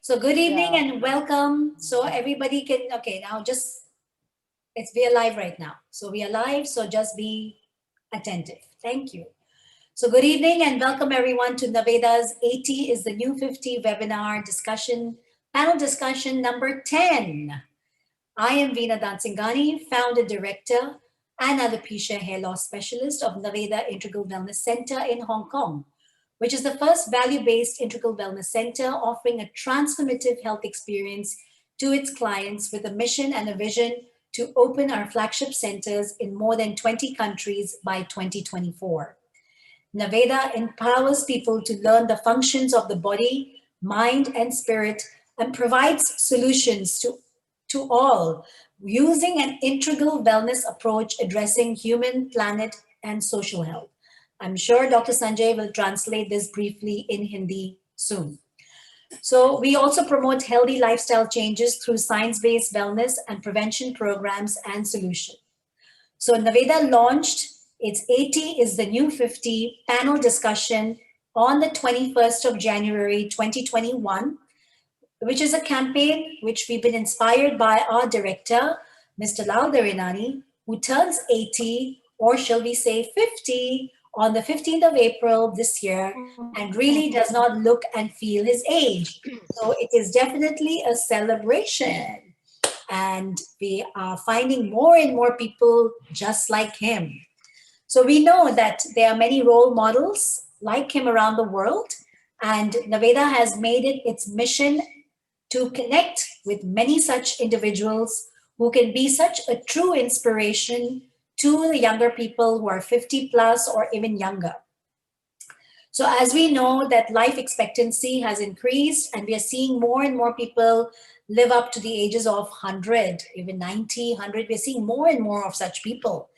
So good evening Yeah. and welcome. So everybody can, okay, now just, we are live right now. So we are live, so just be attentive. Thank you. So good evening and welcome everyone to Naveda's 80 is the new 50 webinar discussion, panel discussion number 10. I am Veena Dansingani, founder, director, and alopecia hair loss specialist of Naveda Integral Wellness Center in Hong Kong, which is the first value-based integral wellness center offering a transformative health experience to its clients with a mission and a vision to open our flagship centers in more than 20 countries by 2024. Naveda empowers people to learn the functions of the body, mind, and spirit and provides solutions to all using an integral wellness approach addressing human, planet, and social health. I'm sure Dr. Sanjay will translate this briefly in Hindi soon. So we also promote healthy lifestyle changes through science-based wellness and prevention programs and solutions. So Naveda launched its 80 is the new 50 panel discussion on the 21st of January 2021, which is a campaign which we've been inspired by our director, Mr. Lal Darinani, who turns 80, or shall we say 50, on the 15th of April this year, and really does not look and feel his age. So it is definitely a celebration. And we are finding more and more people just like him. So we know that there are many role models like him around the world, and Naveda has made it its mission to connect with many such individuals who can be such a true inspiration to the younger people who are 50 plus or even younger. So as we know that life expectancy has increased and we are seeing more and more people live up to the ages of 100, even 90, 100, we're seeing more and more of such people.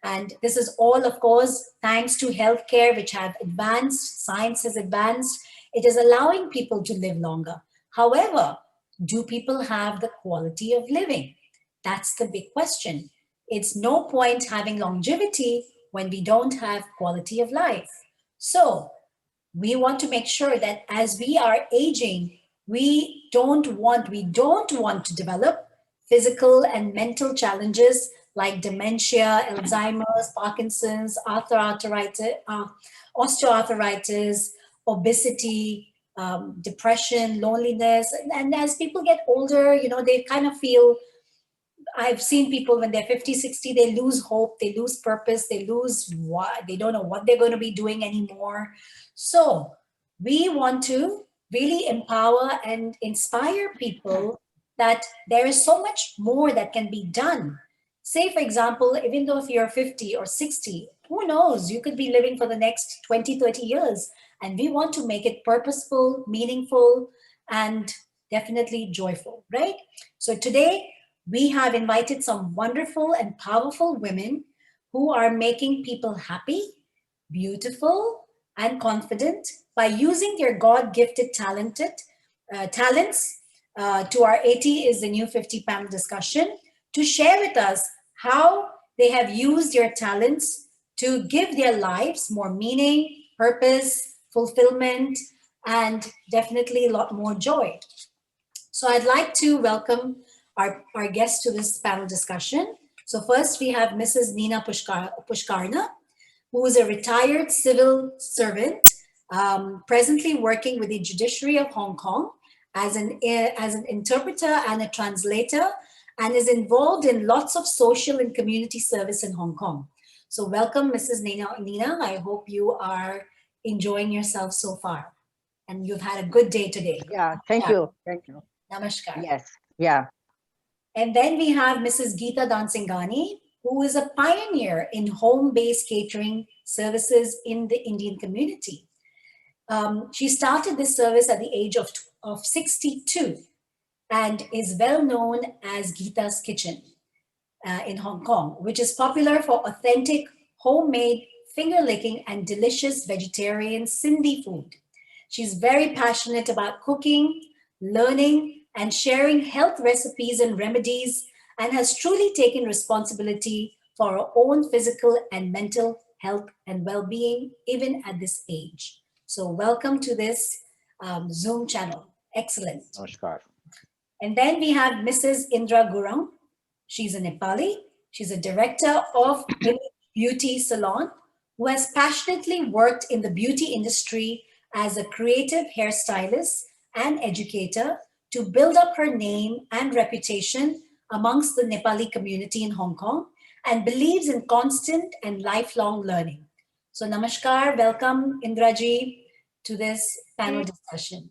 And this is all, of course, thanks to healthcare, which have advanced, science has advanced. It is allowing people to live longer. However, do people have the quality of living? That's the big question. It's no point having longevity when we don't have quality of life. So we want to make sure that as we are aging, we don't want to develop physical and mental challenges like dementia, Alzheimer's, Parkinson's, osteoarthritis, obesity, depression, loneliness. And as people get older, they kind of feel, I've seen people when they're 50, 60, they lose hope, they lose purpose, they lose what, they don't know what they're going to be doing anymore. So we want to really empower and inspire people that there is so much more that can be done. Say, for example, even though if you're 50 or 60, who knows, you could be living for the next 20, 30 years. And we want to make it purposeful, meaningful, and definitely joyful, right? So today, we have invited some wonderful and powerful women who are making people happy, beautiful, and confident by using their God-gifted talents to our 80 is the new 50 panel discussion to share with us how they have used their talents to give their lives more meaning, purpose, fulfillment, and definitely a lot more joy. So I'd like to welcome our guests to this panel discussion. So first we have Mrs. Nina Pushkarna, who is a retired civil servant, presently working with the judiciary of Hong Kong as an interpreter and a translator, and is involved in lots of social and community service in Hong Kong. So welcome, Mrs. Nina. I hope you are enjoying yourself so far and you've had a good day today. Yeah. Thank you. Thank you. Namaskar. Yes. Yeah. And then we have Mrs. Geeta Dansingani, who is a pioneer in home-based catering services in the Indian community. She started this service at the age of 62 and is well known as Geeta's Kitchen in Hong Kong, which is popular for authentic, homemade, finger-licking, and delicious vegetarian Sindhi food. She's very passionate about cooking, learning, and sharing health recipes and remedies, and has truly taken responsibility for her own physical and mental health and well-being, even at this age. So welcome to this Zoom channel. Excellent. Namaskar. And then we have Mrs. Indra Gurung. She's a Nepali. She's a director of Image Beauty Salon who has passionately worked in the beauty industry as a creative hairstylist and educator to build up her name and reputation amongst the Nepali community in Hong Kong and believes in constant and lifelong learning. So namaskar, welcome Indraji to this panel discussion.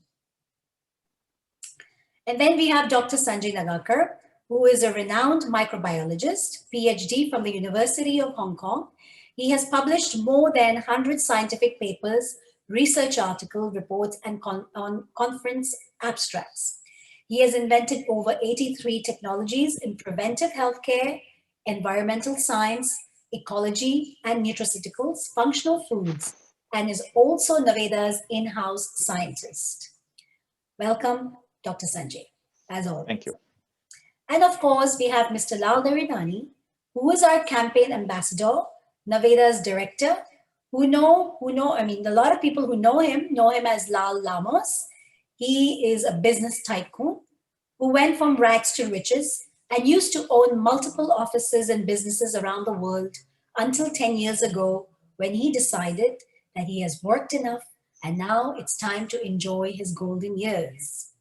And then we have Dr. Sanjay Nagakar, who is a renowned microbiologist, PhD from the University of Hong Kong. He has published more than 100 scientific papers, research articles, reports, and on conference abstracts. He has invented over 83 technologies in preventive healthcare, environmental science, ecology, and nutraceuticals, functional foods, and is also Naveda's in-house scientist. Welcome, Dr. Sanjay, as always. Thank you. And of course, we have Mr. Lal Naridani, who is our campaign ambassador, Naveda's director, a lot of people who know him as Lal Lamos. He is a business tycoon who went from rags to riches and used to own multiple offices and businesses around the world until 10 years ago when he decided that he has worked enough and now it's time to enjoy his golden years.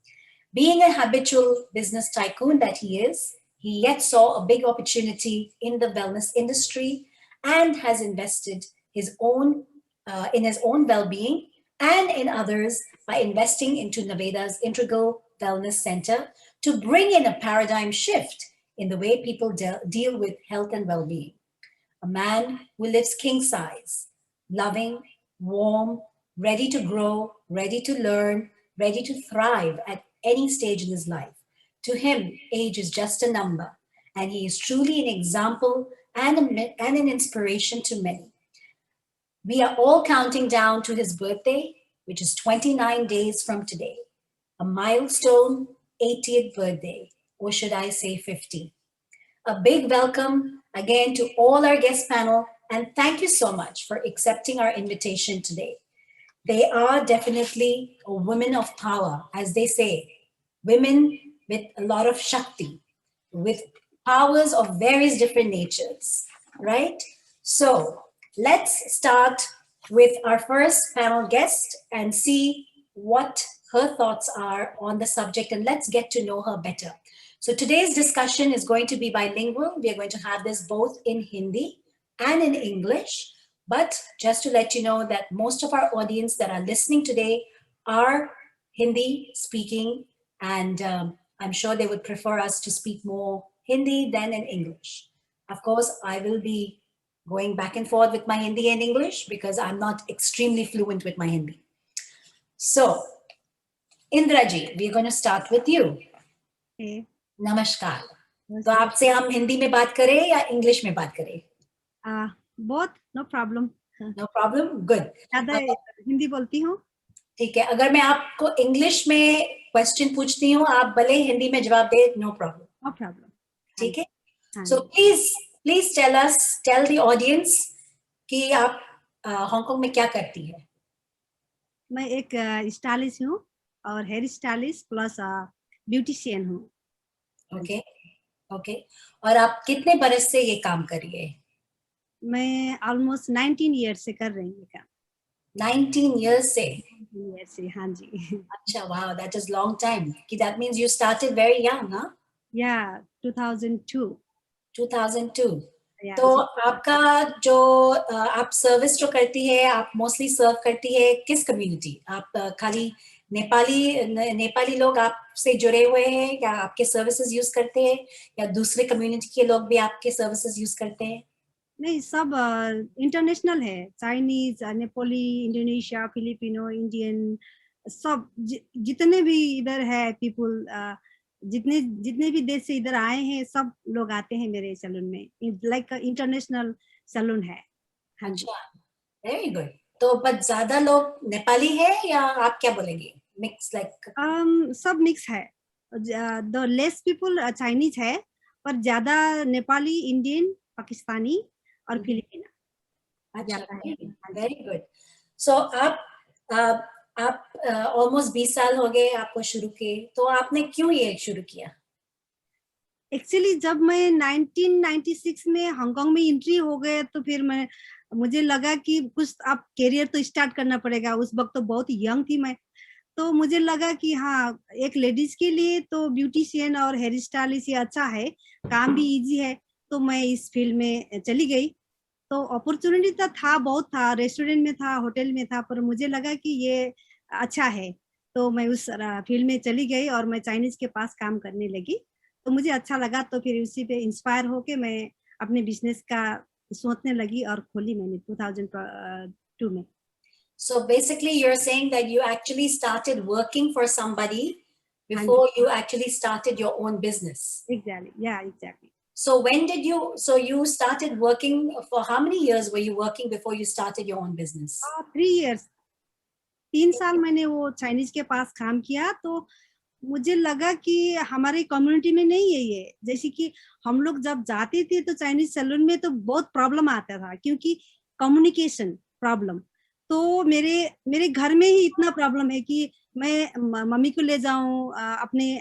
Being a habitual business tycoon that he is, he yet saw a big opportunity in the wellness industry and has invested in his own well-being and in others by investing into Naveda's Integral Wellness Center to bring in a paradigm shift in the way people deal with health and well-being. A man who lives king size, loving, warm, ready to grow, ready to learn, ready to thrive at any stage in his life. To him, age is just a number, and he is truly an example and an inspiration to many. We are all counting down to his birthday, which is 29 days from today, a milestone 80th birthday, or should I say 50. A big welcome again to all our guest panel, and thank you so much for accepting our invitation today. They are definitely a women of power, as they say, women with a lot of Shakti, with powers of various different natures, right? So let's start with our first panel guest and see what her thoughts are on the subject, and let's get to know her better. So today's discussion is going to be bilingual. We are going to have this both in Hindi and in English. But just to let you know that most of our audience that are listening today are Hindi speaking, and I'm sure they would prefer us to speak more Hindi than in English. Of course, I will be going back and forth with my Hindi and English because I'm not extremely fluent with my Hindi. So, Indraji, we're going to start with you. Okay. नमस्कार. तो आपसे हम हिंदी में बात करें या English में बात करें? Both, no problem. No problem. Good. ज़्यादा हिंदी बोलती हूँ. ठीक है. अगर मैं आपको इंग्लिश में क्वेश्चन पूछती हूँ, आप भले हिंदी में जवाब दे, no problem. No problem. ठीक है. So please tell the audience कि आप हांगकांग में क्या करती है. मैं एक स्टाइलिस्ट हूँ और हेयर स्टाइलिस्ट प्लस ब्यूटिशियन हूँ. ओके. और आप कितने बरस से ये काम कर रही है? मैं ऑलमोस्ट 19 ईयर से कर रही हूँ काम. 19 years से? 19 ईयर से, हाँ जी. अच्छा, wow, that is long time. That means you started very young, huh? Yeah, 2002. 2002. Yeah, तो आपका जो आप सर्विस जो करती है, आप मोस्टली सर्व करती है किस कम्युनिटी? आप खाली नेपाली लोग आपसे जुड़े हुए हैं या आपके सर्विसेज यूज करते हैं या दूसरे कम्युनिटी के लोग भी आपके सर्विसेज यूज करते हैं? नहीं, सब इंटरनेशनल है. Chinese, Nepali, Indonesia, Filipino, Indian, सब जितने भी इधर है पीपल, जितने भी देश से इधर आए हैं, सब लोग आते हैं मेरे सैलून में. लाइक इंटरनेशनल सैलून है. अच्छा, वेरी गुड. तो बस ज्यादा लोग नेपाली है या आप क्या बोलेंगे? मिक्स लाइक सब मिक्स है. द लेस पीपल चाइनीज है, पर ज्यादा नेपाली, इंडियन, पाकिस्तानी और फिलिपिना. अच्छा, वेरी गुड. सो आप आप ऑलमोस्ट 20 साल हो गए आपको शुरू किए, तो आपने क्यों ये शुरू किया? एक्चुअली जब मैं 1996 में हांगकांग में एंट्री हो गए तो फिर मुझे लगा कि कुछ अब करियर तो स्टार्ट करना पड़ेगा। उस वक्त तो बहुत यंग थी मैं, तो मुझे लगा कि हाँ, एक लेडीज के लिए तो ब्यूटिशियन और हेयर स्टाइलिस्ट ये अच्छा है, काम भी इजी है। तो मैं इस फील्ड में चली गई। तो अपॉर्चुनिटी तो था, बहुत था, रेस्टोरेंट में था, होटल में था, पर मुझे लगा कि ये अच्छा है। तो मैं उस फील्ड में चली गई और मैं चाइनीज के पास काम करने लगी। तो मुझे अच्छा लगा, तो फिर उसी पे इंस्पायर होके मैं अपने बिजनेस का सोचने लगी और खोली मैंने 2002 में। So basically, you're saying that you actually started working for somebody हाँ जी, before you actually started your own business. Exactly, या exactly. So when did you, so you started working, for how many years were you working before you started your own business? 3 years, 3 साल मैंने वो Chinese के पास काम किया। तो मुझे लगा कि हमारे कम्युनिटी में नहीं है ये। जैसे कि हम लोग जब जाते थे तो चाइनीज सैलून में तो बहुत प्रॉब्लम आता था, क्योंकि कम्युनिकेशन प्रॉब्लम। तो मेरे मेरे घर में ही इतना प्रॉब्लम है कि मैं मम्मी को ले जाऊं, अपने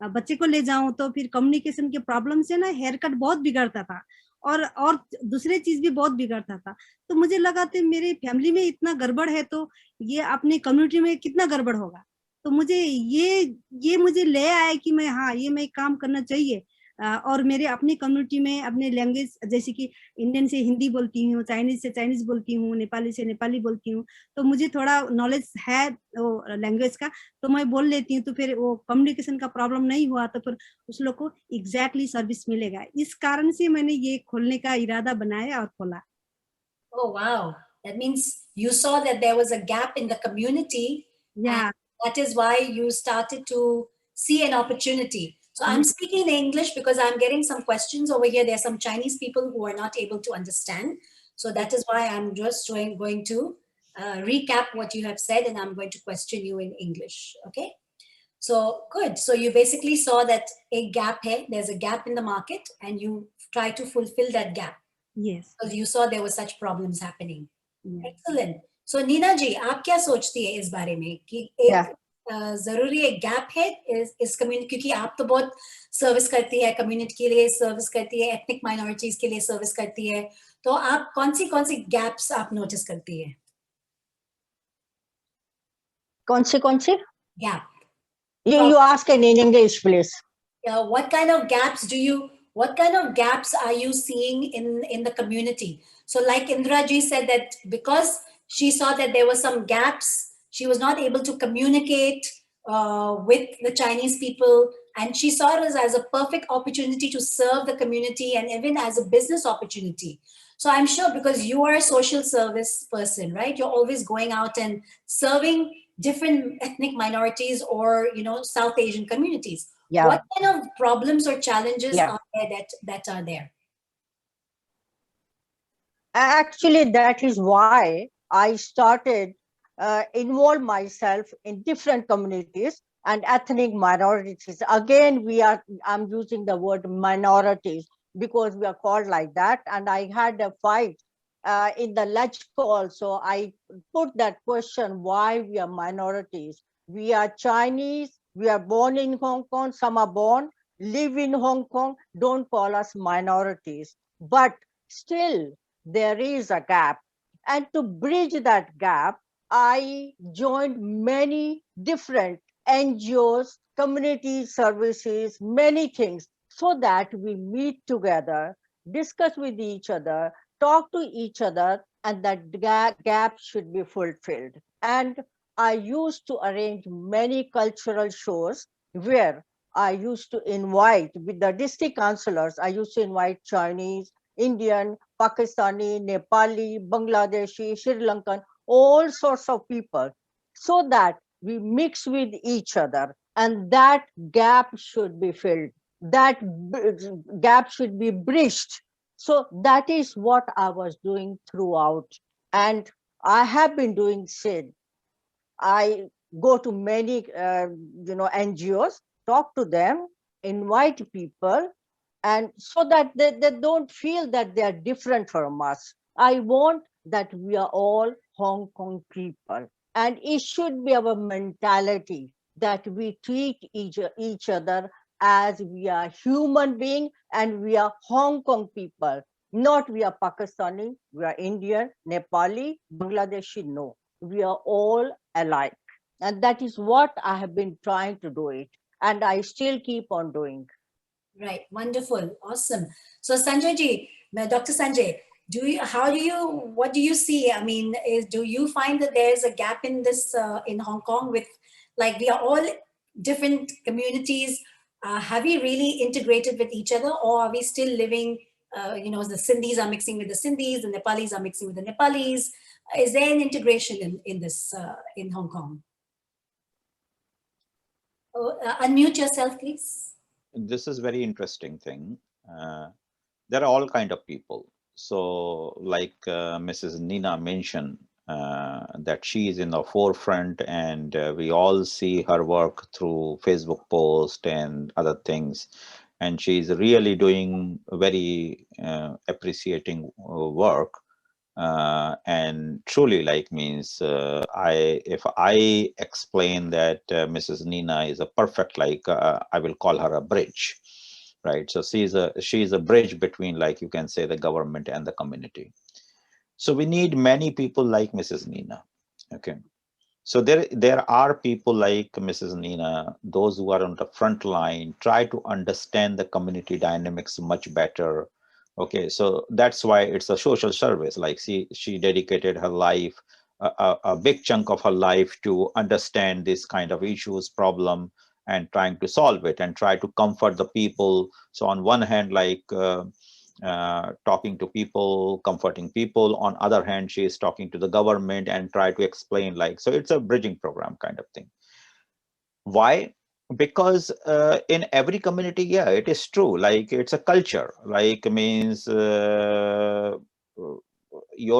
बच्चे को ले जाऊं, तो फिर कम्युनिकेशन के प्रॉब्लम से ना हेयर कट बहुत बिगड़ता था, और दूसरे चीज भी बहुत बिगड़ता था। तो मुझे लगा तो मेरे फैमिली में इतना गड़बड़ है, तो ये अपने कम्युनिटी में कितना गड़बड़ होगा। तो मुझे ये मुझे ले आया कि मैं, हाँ, ये मैं काम करना चाहिए। और मेरे अपनी कम्युनिटी में अपने लैंग्वेज, जैसे कि इंडियन से हिंदी बोलती हूँ, चाइनीज से चाइनीज बोलती हूँ, नेपाली से नेपाली बोलती हूँ। तो मुझे थोड़ा नॉलेज है वो लैंग्वेज का, तो मैं बोल लेती हूँ। तो फिर वो कम्युनिकेशन का प्रॉब्लम नहीं हुआ, तो फिर उस लोग को एग्जैक्टली सर्विस मिलेगा। इस कारण से मैंने ये खोलने का इरादा बनाया और खोला। Oh, wow. That means you saw that there was a gap in the community, and या, that is why you started to see an opportunity. So I'm speaking in English because I'm getting some questions over here. There are some Chinese people who are not able to understand. So that is why I'm just going to recap what you have said, and I'm going to question you in English. Okay. So good. So you basically saw that a gap here, there's a gap in the market, and you try to fulfill that gap yes, because you saw there were such problems happening. या। Excellent. So Neena जी, आप क्या सोचती है इस बारे में कि एक Yeah. जरूरी एक गैप है इस कम्युनिटी, क्योंकि आप तो बहुत सर्विस करती है, कम्युनिटी के लिए सर्विस करती है, एथनिक माइनॉरिटीज के लिए सर्विस करती है, तो आप कौन सी गैप्स आप नोटिस करती है? कौन सी? Gap, You ask in English, please. what kind of gaps do you, what kind of gaps are you seeing in the community? So like Indra ji said that because she saw that there were some gaps, she was not able to communicate with the Chinese people, and she saw it as a perfect opportunity to serve the community and even as a business opportunity. So I'm sure because you are a social service person, right, you're always going out and serving different ethnic minorities or South Asian communities. Yeah. What kind of problems or challenges Yeah. are there that are there? Actually, that is why I started involve myself in different communities and ethnic minorities. Again, I'm using the word minorities because we are called like that. And I had a fight in the LegCo also. I put that question, why we are minorities. We are Chinese, we are born in Hong Kong, some are born, live in Hong Kong, don't call us minorities. But still, there is a gap. And to bridge that gap, I joined many different NGOs, community services, many things, so that we meet together, discuss with each other, talk to each other, and that gap should be fulfilled. And I used to arrange many cultural shows where I used to invite, with the district councillors, I used to invite Chinese, Indian, Pakistani, Nepali, Bangladeshi, Sri Lankan, all sorts of people, so that we mix with each other, and that gap should be filled. That gap should be bridged. So that is what I was doing throughout, and I have been doing since. I go to many, NGOs, talk to them, invite people, and so that they don't feel that they are different from us. I want that we are all Hong Kong people. And it should be our mentality that we treat each other as we are human being and we are Hong Kong people, not we are Pakistani, we are Indian, Nepali, Bangladeshi, no. We are all alike. And that is what I have been trying to do it. And I still keep on doing. Right. Wonderful. Awesome. So Sanjay ji, Dr. Sanjay, what do you see? I mean, do you find that there's a gap in this, in Hong Kong with, like, we are all different communities. Have we really integrated with each other, or are we still living, the Sindhis are mixing with the Sindhis, the Nepalis are mixing with the Nepalis? Is there an integration in this, in Hong Kong? Oh, unmute yourself, please. This is very interesting thing. There are all kind of people. So like Mrs. Nina mentioned, that she is in the forefront, and we all see her work through Facebook post and other things. And she's really doing very appreciating work. And truly, like, means if I explain that Mrs. Nina is a perfect, like, I will call her a bridge, right? So she's a bridge between, like, you can say, the government and the community. So we need many people like Mrs. Nina. Okay. So there are people like Mrs. Nina, those who are on the front line, try to understand the community dynamics much better. Okay, so that's why it's a social service. Like, she dedicated her life, a big chunk of her life, to understand this kind of issues, problem, and trying to solve it and try to comfort the people. So on one hand, like, talking to people, comforting people. On other hand, she is talking to the government and try to explain, like, so it's a bridging program kind of thing. Why? Because in every community, yeah, it is true, like, it's a culture, like, means your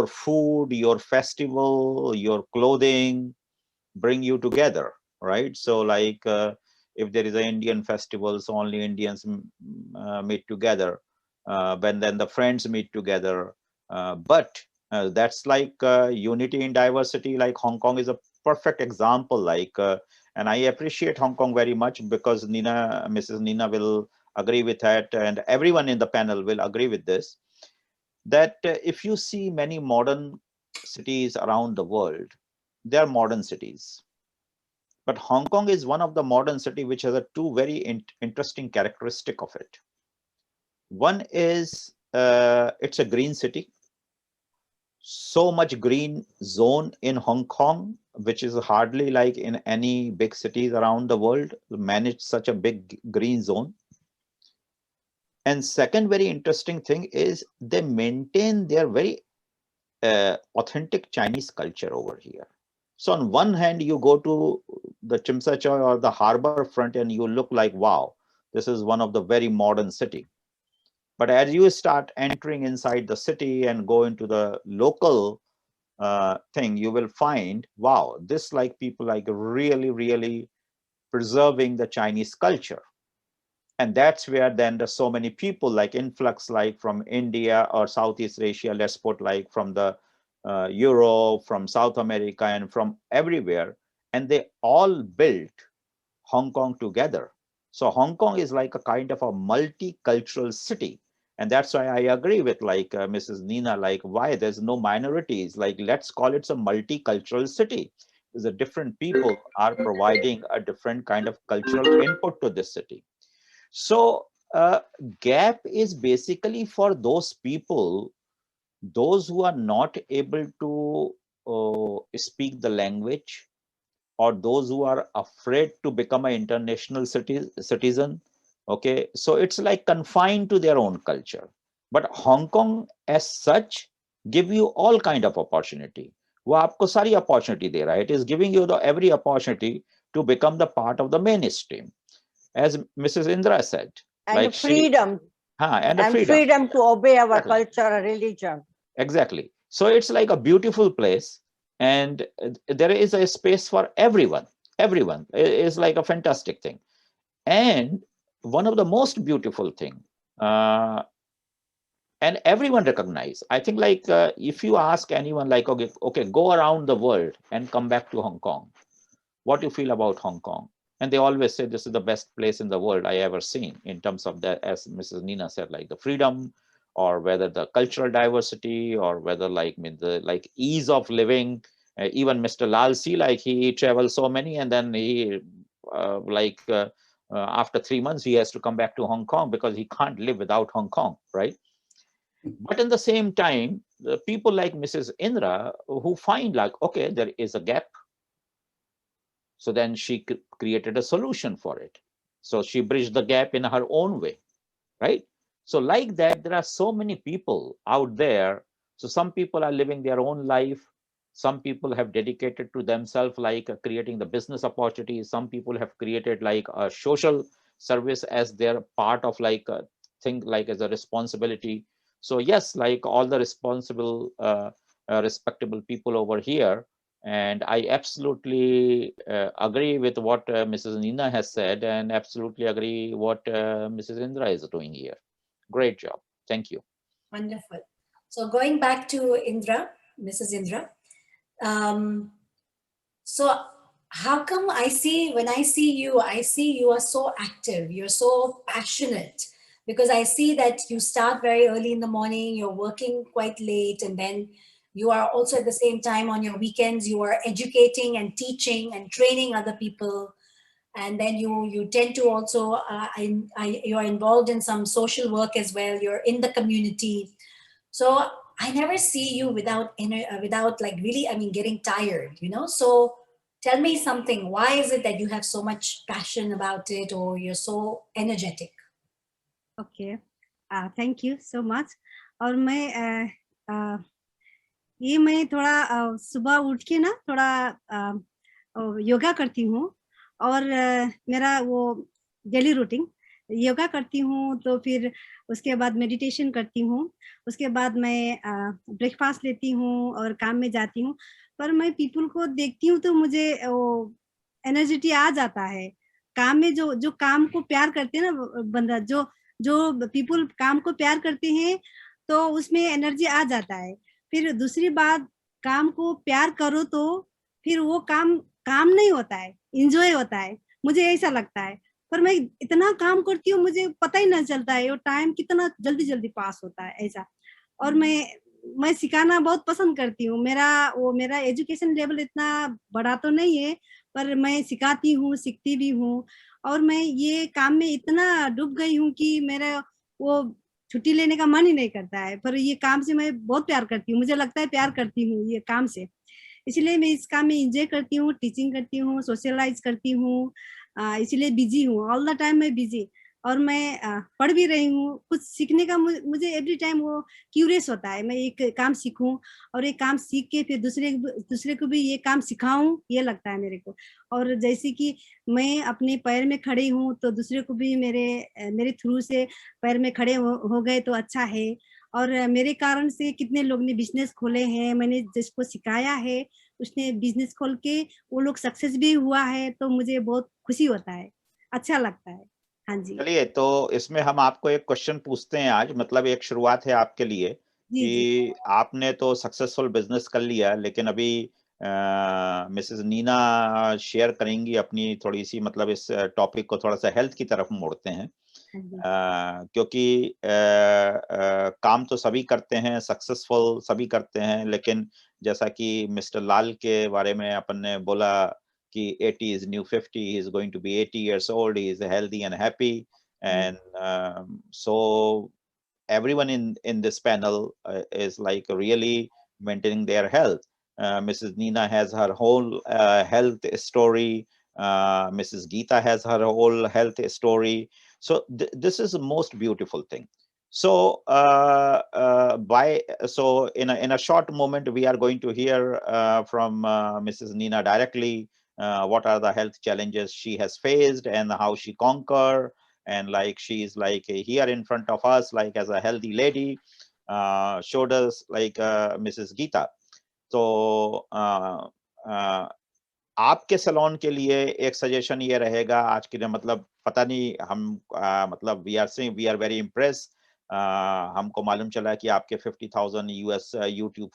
food, your festival, your clothing bring you together, right? So like, if there is an Indian festival, so only Indians meet together. When then the friends meet together. But that's like unity in diversity. Like, Hong Kong is a perfect example. Like, and I appreciate Hong Kong very much, because Mrs. Nina will agree with that, and everyone in the panel will agree with this, that if you see many modern cities around the world, they are modern cities. But Hong Kong is one of the modern city which has a two very interesting characteristic of it. One is it's a green city. So much green zone in Hong Kong, which is hardly like in any big cities around the world, manage such a big green zone. And second very interesting thing is they maintain their very authentic Chinese culture over here. So on one hand, you go to the Tsim Sha Tsui or the harbor front and you look like, wow, this is one of the very modern city. But as you start entering inside the city and go into the local thing, you will find, wow, this, like, people like really, really preserving the Chinese culture. And that's where then there's so many people like influx, like from India or Southeast Asia, let's put, like, from the Europe, from South America, and from everywhere. And they all built Hong Kong together. So Hong Kong is like a kind of a multicultural city. And that's why I agree with, like, Mrs. Nina, like, why there's no minorities, like, let's call it a multicultural city. The different people are providing a different kind of cultural input to this city. So gap is basically for those people, those who are not able to speak the language, or those who are afraid to become an international citizen. Okay, so it's like confined to their own culture. But Hong Kong as such give you all kind of opportunity. वो आपको सारी opportunity दे रहा है. It is giving you the every opportunity to become the part of the mainstream, as Mrs. Indra said. And Like freedom. and the And freedom. freedom to obey our Exactly. culture and religion. Exactly. So it's like a beautiful place, and there is a space for everyone. Everyone is like a fantastic thing. And one of the most beautiful thing, and everyone recognize. I think like if you ask anyone like, okay, go around the world and come back to Hong Kong, what do you feel about Hong Kong? And they always say this is the best place in the world I ever seen in terms of that, as Mrs. Nina said, like the freedom, or whether the cultural diversity, or whether like the like ease of living. Even Mr. Lal Si, like he travels so many, and then he after 3 months he has to come back to Hong Kong because he can't live without Hong Kong, right? But in the same time, the people like Mrs. Indra who find like, okay, there is a gap. So then she created a solution for it. So she bridged the gap in her own way, right? So like that, there are so many people out there. So some people are living their own life. Some people have dedicated to themselves, like creating the business opportunities. Some people have created like a social service as their part of like a thing, like as a responsibility. So yes, like all the responsible, respectable people over here. And I absolutely agree with what Mrs. Nina has said, and absolutely agree what Mrs. Indra is doing here. Great job. Thank you. Wonderful. So going back to Indra, Mrs. Indra, so how come when I see you, I see you are so active, you're so passionate, because I see that you start very early in the morning, you're working quite late, and then you are also at the same time on your weekends, you are educating and teaching and training other people. And then you tend to also, you are involved in some social work as well, you're in the community. So I never see you without like really, I mean, getting tired, you know? So tell me something. Why is it that you have so much passion about it, or you're so energetic? Okay, thank you so much. और मैं ये मैं थोड़ा सुबह उठ के ना थोड़ा योगा करती हूँ, और मेरा वो डेली रूटीन योगा करती हूँ, तो फिर उसके बाद मेडिटेशन करती हूँ, उसके बाद मैं ब्रेकफास्ट लेती हूँ और काम में जाती हूँ। पर मैं पीपल को देखती हूँ तो मुझे वो एनर्जिटी आ जाता है। काम में जो जो काम को प्यार करते हैं ना बंदा, जो जो पीपल काम को प्यार करते हैं, तो उसमें एनर्जी आ जाता है। फिर दूसरी बात, काम को प्यार करो तो फिर वो काम काम नहीं होता है, एंजॉय होता है, मुझे ऐसा लगता है। पर मैं इतना काम करती हूँ, मुझे पता ही नहीं चलता है वो टाइम कितना जल्दी जल्दी पास होता है, ऐसा। और मैं सिखाना बहुत पसंद करती हूँ। मेरा एजुकेशन लेवल इतना बड़ा तो नहीं है, पर मैं सिखाती हूँ, सीखती भी हूँ, और मैं ये काम में इतना डूब गई हूँ कि मेरा वो छुट्टी लेने का मन ही नहीं करता है। पर ये काम से मैं बहुत प्यार करती हूँ, मुझे लगता है प्यार करती हूँ ये काम से, इसलिए मैं इस काम में एंजॉय करती हूँ, टीचिंग करती हूँ, सोशलाइज करती हूँ, इसलिए बिजी हूँ, ऑल द टाइम मैं बिजी। और मैं पढ़ भी रही हूँ, कुछ सीखने का मुझे एवरी टाइम वो क्यूरियस होता है, मैं एक काम सीखूं और एक काम सीख के फिर दूसरे को भी ये काम सिखाऊं, ये लगता है मेरे को। और जैसे कि मैं अपने पैर में खड़ी हूँ, तो दूसरे को भी मेरे थ्रू से पैर में खड़े हो गए तो अच्छा है। और मेरे कारण से कितने लोग ने बिजनेस खोले हैं, मैंने जिसको सिखाया है उसने बिजनेस खोल के वो लोग सक्सेस भी हुआ है, तो मुझे बहुत खुशी होता है, अच्छा लगता है। हाँ जी। चलिए, तो इसमें हम आपको एक क्वेश्चन पूछते हैं आज, मतलब एक शुरुआत है आपके लिए जी जी। कि आपने तो सक्सेसफुल बिजनेस कर लिया, लेकिन अभी मिसेस नीना शेयर करेंगी अपनी थोड़ी सी, मतलब इस टॉपिक को थोड़ा सा हेल्थ की तरफ मोड़ते हैं। हाँ जी। क्योंकि काम तो सभी करते हैं, सक्सेसफुल सभी करते हैं, लेकिन जैसा कि मिस्टर लाल के बारे में अपन ने बोला कि 80 is new 50, he is going to be 80 years old, he is healthy and happy, and so everyone in this panel is like really maintaining their health. Mrs. Nina has her whole health story. Mrs. Geeta has her whole health story. So this is the most beautiful thing. So in a short moment, we are going to hear from Mrs. Nina directly what are the health challenges she has faced and how she conquered. And like she's like here in front of us, like as a healthy lady, showed us like Mrs. Geeta. तो आपके salon के लिए एक suggestion ये रहेगा आज के लिए, मतलब पता नहीं हम मतलब वी आर वेरी इम्प्रेस हमको मालूम चला कि आपके 50,000 यूएस यूट्यूब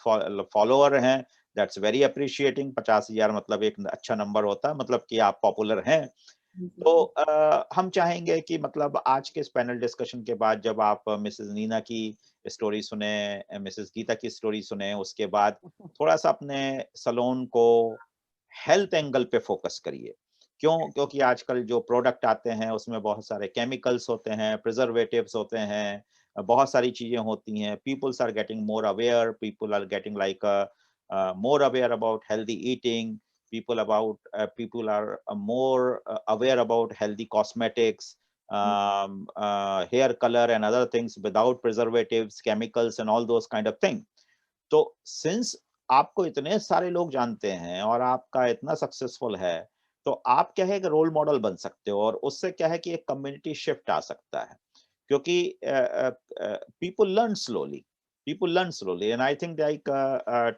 फॉलोअर हैं, दैट्स वेरी अप्रिशिएटिंग। 50,000 मतलब एक अच्छा नंबर होता है, मतलब कि आप पॉपुलर हैं। तो हम चाहेंगे कि मतलब आज के इस पैनल डिस्कशन के बाद जब आप मिसेस नीना की स्टोरी सुने, मिसेस गीता की स्टोरी सुने, उसके बाद थोड़ा सा अपने सलोन को हेल्थ एंगल पे फोकस करिए। क्यों? क्योंकि आजकल जो प्रोडक्ट आते हैं उसमें बहुत सारे केमिकल्स होते हैं, प्रिजर्वेटिव्स होते हैं, बहुत सारी चीजें होती हैं। Peoples are getting more aware, people are getting like more aware about healthy eating. People are more aware about healthy cosmetics, hair color and other things without preservatives, chemicals and all those kind of thing. तो since आपको इतने सारे लोग जानते हैं और आपका इतना सक्सेसफुल है, तो आप क्या है कि रोल मॉडल बन सकते हो, और उससे क्या है कि एक कम्युनिटी शिफ्ट आ सकता है। क्योंकि people learn slowly and I think like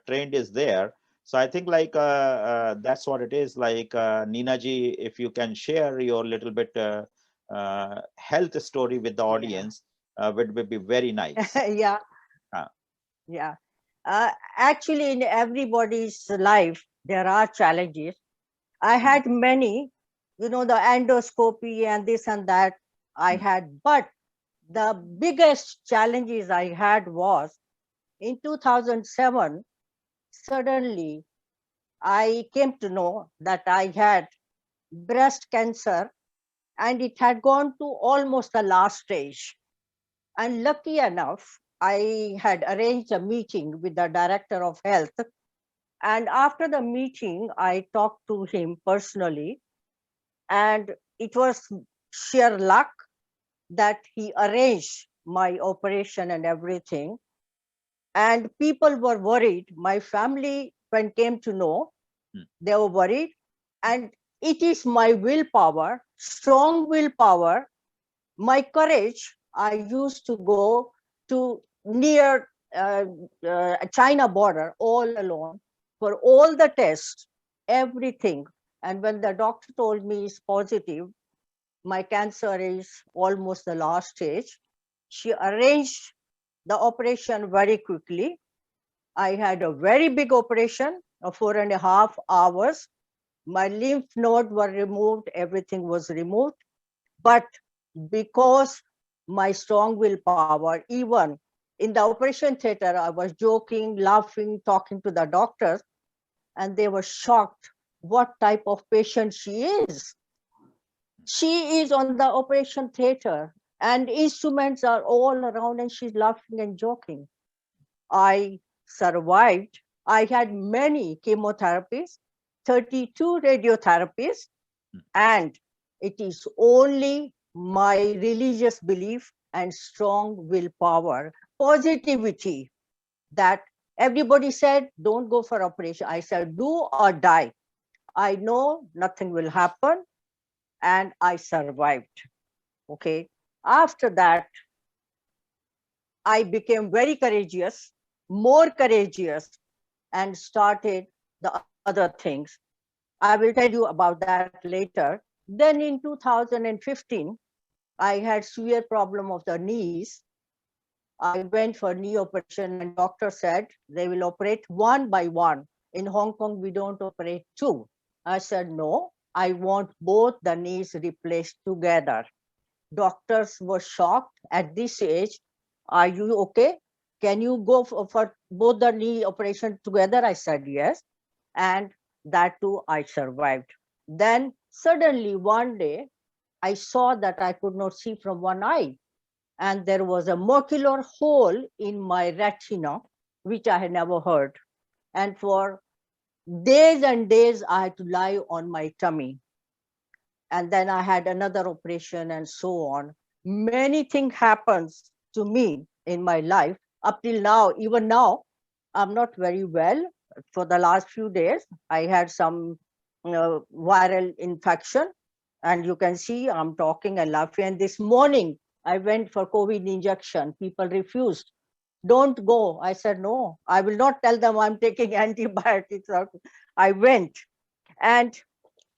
trend is there. So I think like that's what it is. Like Neena ji, if you can share your little bit health story with the Yeah. audience, would be very nice. Yeah, Uh, yeah. Actually, in everybody's life, there are challenges. I had many, you know, the endoscopy and this and that I had, but the biggest challenges I had was in 2007, suddenly I came to know that I had breast cancer and it had gone to almost the last stage. And lucky enough, I had arranged a meeting with the director of health. And after the meeting, I talked to him personally. And it was sheer luck that he arranged my operation and everything. And people were worried. My family, when came to know, they were worried. And it is my willpower, strong willpower, my courage. I used to go to near China border all alone for all the tests, everything. And when the doctor told me it's positive, my cancer is almost the last stage, she arranged the operation very quickly. I had a very big operation of 4.5 hours. My lymph node were removed, everything was removed. But because my strong willpower, even in the operation theater, I was joking, laughing, talking to the doctors, and they were shocked what type of patient she is. She is on the operation theater and instruments are all around and she's laughing and joking. I survived. I had many chemotherapies, 32 radiotherapies, and it is only my religious belief and strong willpower, positivity, that everybody said, don't go for operation. I said, do or die. I know nothing will happen, and I survived. Okay. After that, I became very courageous, more courageous, and started the other things. I will tell you about that later. Then in 2015, I had severe problem of the knees. I went for knee operation and doctor said they will operate one by one. In Hong Kong, we don't operate two. I said, no, I want both the knees replaced together. Doctors were shocked at this age. Are you okay? Can you go for both the knee operation together? I said, yes. And that too, I survived. Then suddenly one day, I saw that I could not see from one eye. And there was a macular hole in my retina, which I had never heard. And for days and days, I had to lie on my tummy. And then I had another operation and so on. Many things happens to me in my life up till now. Even now, I'm not very well. For the last few days, I had some viral infection, and you can see I'm talking and laughing. And this morning, I went for COVID injection. People refused. Don't go. I said, no, I will not tell them I'm taking antibiotics. I went. And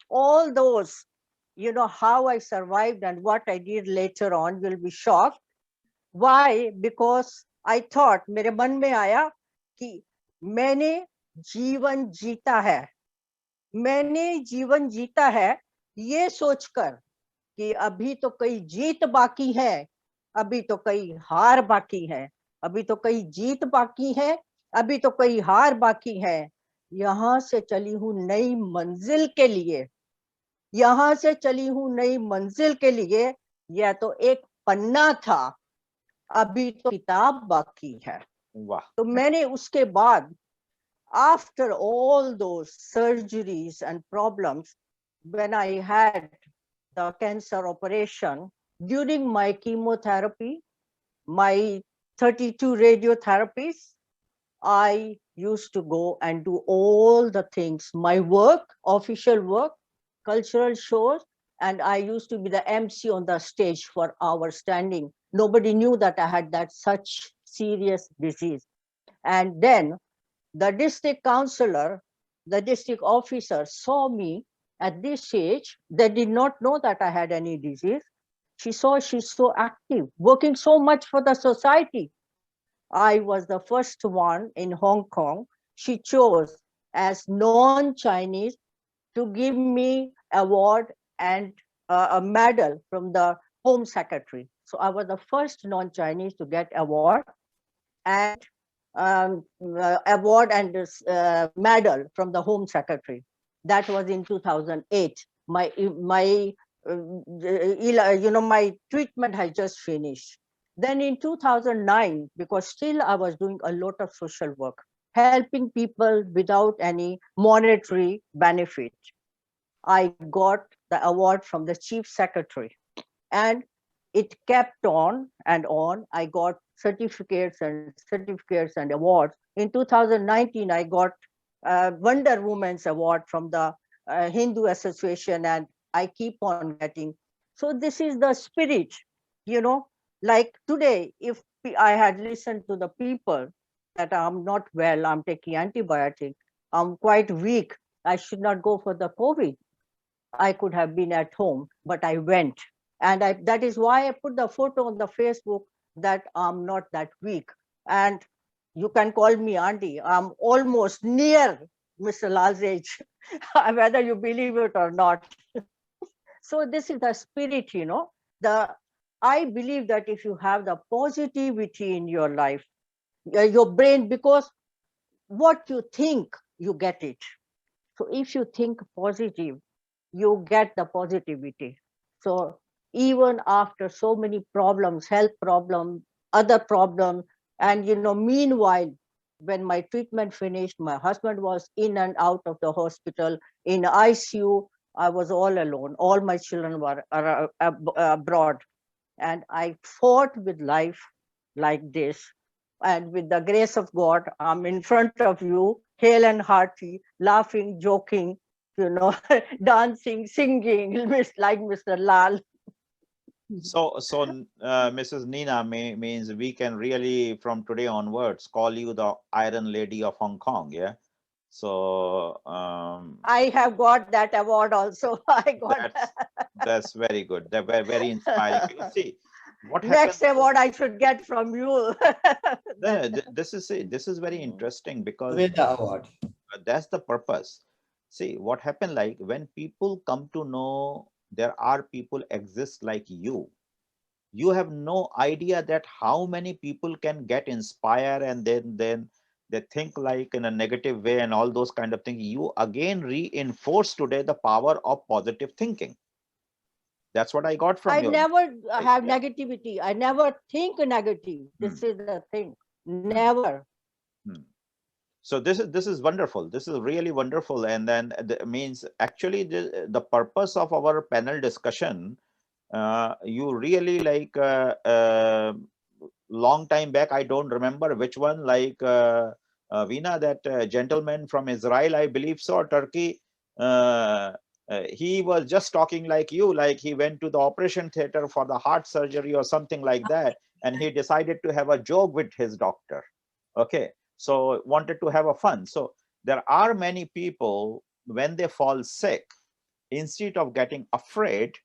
all those, you know, how I survived and what I did later on, you'll be shocked. Why? Because I thought, मेरे मन में आया कि मैंने जीवन जीता है, मैंने जीवन जीता है, ये सोचकर कि अभी तो कई जीत बाकी है, अभी तो कई हार बाकी है, अभी तो कई जीत बाकी है, अभी तो कई हार बाकी है। यहाँ से चली हूँ नई मंजिल के लिए, यहाँ से चली हूँ नई मंजिल के लिए। यह तो एक पन्ना था, अभी तो किताब बाकी है। वाह, तो मैंने उसके बाद, after all those surgeries and problems, when I had the cancer operation, during my chemotherapy, my 32 radiotherapies, I used to go and do all the things, my work, official work, cultural shows, and I used to be the MC on the stage for hours standing. Nobody knew that I had that such serious disease. And then the district councillor, the district officer saw me at this age. They did not know that I had any disease. She saw she's so active, working so much for the society. I was the first one in Hong Kong. She chose as non-Chinese to give me award and a medal from the Home Secretary. So I was the first non-Chinese to get award and award and medal from the Home Secretary. That was in 2008. My my treatment had just finished. Then in 2009, because still I was doing a lot of social work, helping people without any monetary benefit, I got the award from the Chief Secretary. And it kept on and on. I got certificates and awards. In 2019, I got Wonder Woman's Award from the Hindu Association, and I keep on getting. So this is the spirit, like today, if I had listened to the people that I'm not well, I'm taking antibiotic, I'm quite weak, I should not go for the COVID. I could have been at home, but I went. And that is why I put the photo on the Facebook that I'm not that weak. And you can call me auntie. I'm almost near Mr. Lal's age, whether you believe it or not. So this is the spirit, I believe that if you have the positivity in your life, your brain, because what you think, you get it. So if you think positive, you get the positivity. So even after so many problems, health problems, other problems, and meanwhile, when my treatment finished, my husband was in and out of the hospital in ICU. I was all alone. All my children were abroad, and I fought with life like this. And with the grace of God, I'm in front of you, hale and hearty, laughing, joking, dancing, singing, like Mr. Lal. So Mrs. Nina means we can really from today onwards call you the Iron Lady of Hong Kong, yeah. So I have got that award also. I got that's very good. They're very inspiring. Because see, what next happens? award I should get from you. No, this is very interesting because Veda Award. that's the purpose. See, what happened, like when people come to know there are people exist like you have no idea that how many people can get inspired, and then they think like in a negative way and all those kind of things. You again reinforce today the power of positive thinking. That's what I got from I you. never have negativity. I never think negative. This is the thing. Never. So this is wonderful. This is really wonderful. And then means actually the purpose of our panel discussion, you really like long time back, I don't remember which one, like Veena, that gentleman from Israel, I believe so, Turkey, he was just talking like you, like he went to the operation theater for the heart surgery or something like that, and he decided to have a joke with his doctor. Okay, so wanted to have a fun. So there are many people, when they fall sick, instead of getting afraid,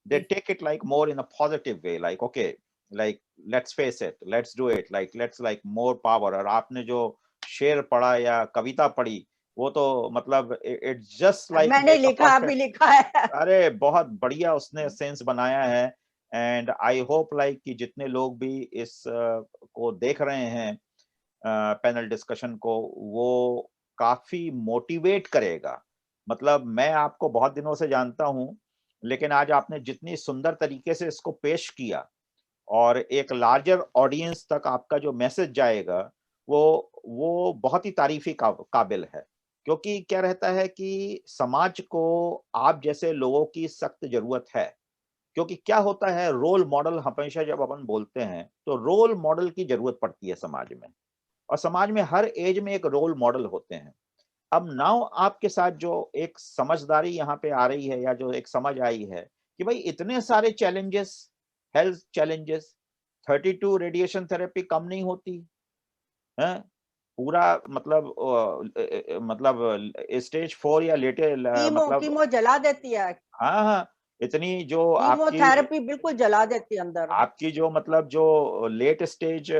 they take it like more in a positive way, like, okay, like let's face it, let's do it, like let's like more power. और आपने जो शेर पढ़ा या कविता पढ़ी वो तो मतलब it's just like मैंने make a लिखा, अभी perfect, लिखा है। अरे बहुत बढ़िया उसने सेंस बनाया है। एंड आई होप लाइक कि जितने लोग भी इस को देख रहे हैं पैनल डिस्कशन को, वो काफी मोटिवेट करेगा। मतलब मैं आपको बहुत दिनों से जानता हूं, लेकिन आज आपने जितनी सुंदर तरीके से इसको पेश किया और एक लार्जर ऑडियंस तक आपका जो मैसेज जाएगा वो बहुत ही तारीफी काबिल है। क्योंकि क्या रहता है कि समाज को आप जैसे लोगों की सख्त जरूरत है। क्योंकि क्या होता है, रोल मॉडल हमेशा जब अपन बोलते हैं तो रोल मॉडल की जरूरत पड़ती है समाज में, और समाज में हर एज में एक रोल मॉडल होते हैं। अब नाउ आपके साथ जो एक समझदारी यहाँ पे आ रही है या जो एक समझ आई है कि भाई इतने सारे challenges, health challenges, 32 radiation therapy कम नहीं होती है। पूरा मतलब स्टेज 4 या लेटे कीमो मतलब कीमो जला देती है, हाँ हाँ, इतनी जो आपकी कीमोथेरेपी बिल्कुल जला देती है अंदर। आपकी जो मतलब जो लेट स्टेज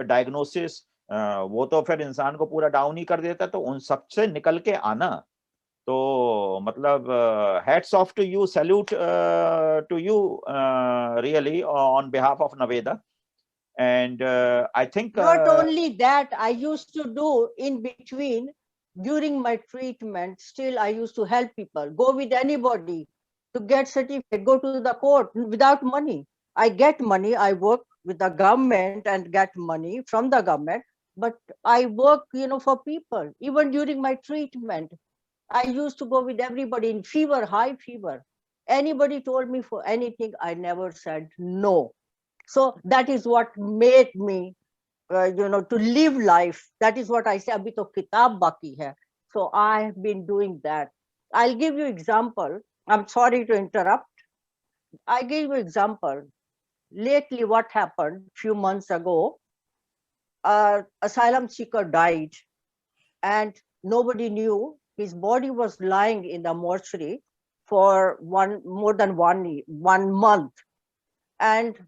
डायग्नोसिस, वो तो फिर इंसान को पूरा डाउन ही कर देता है। तो उन सबसे निकल के आना, तो मतलब hats off to you, salute to you really on behalf of Naveda. And I think Not only that, I used to do in between during my treatment. Still, I used to help people. Go with anybody to get certificate. Go to the court without money. I get money. I work with the government and get money from the government. But I work, for people. Even during my treatment, I used to go with everybody in fever, high fever. Anybody told me for anything, I never said no. So that is what made me to live life. That is what I say, abhi to kitab baki hai. So I have been doing that. I'll give you example. I'm sorry to interrupt. I give you example. Lately, what happened few months ago, asylum seeker died and nobody knew. His body was lying in the mortuary for more than one month. And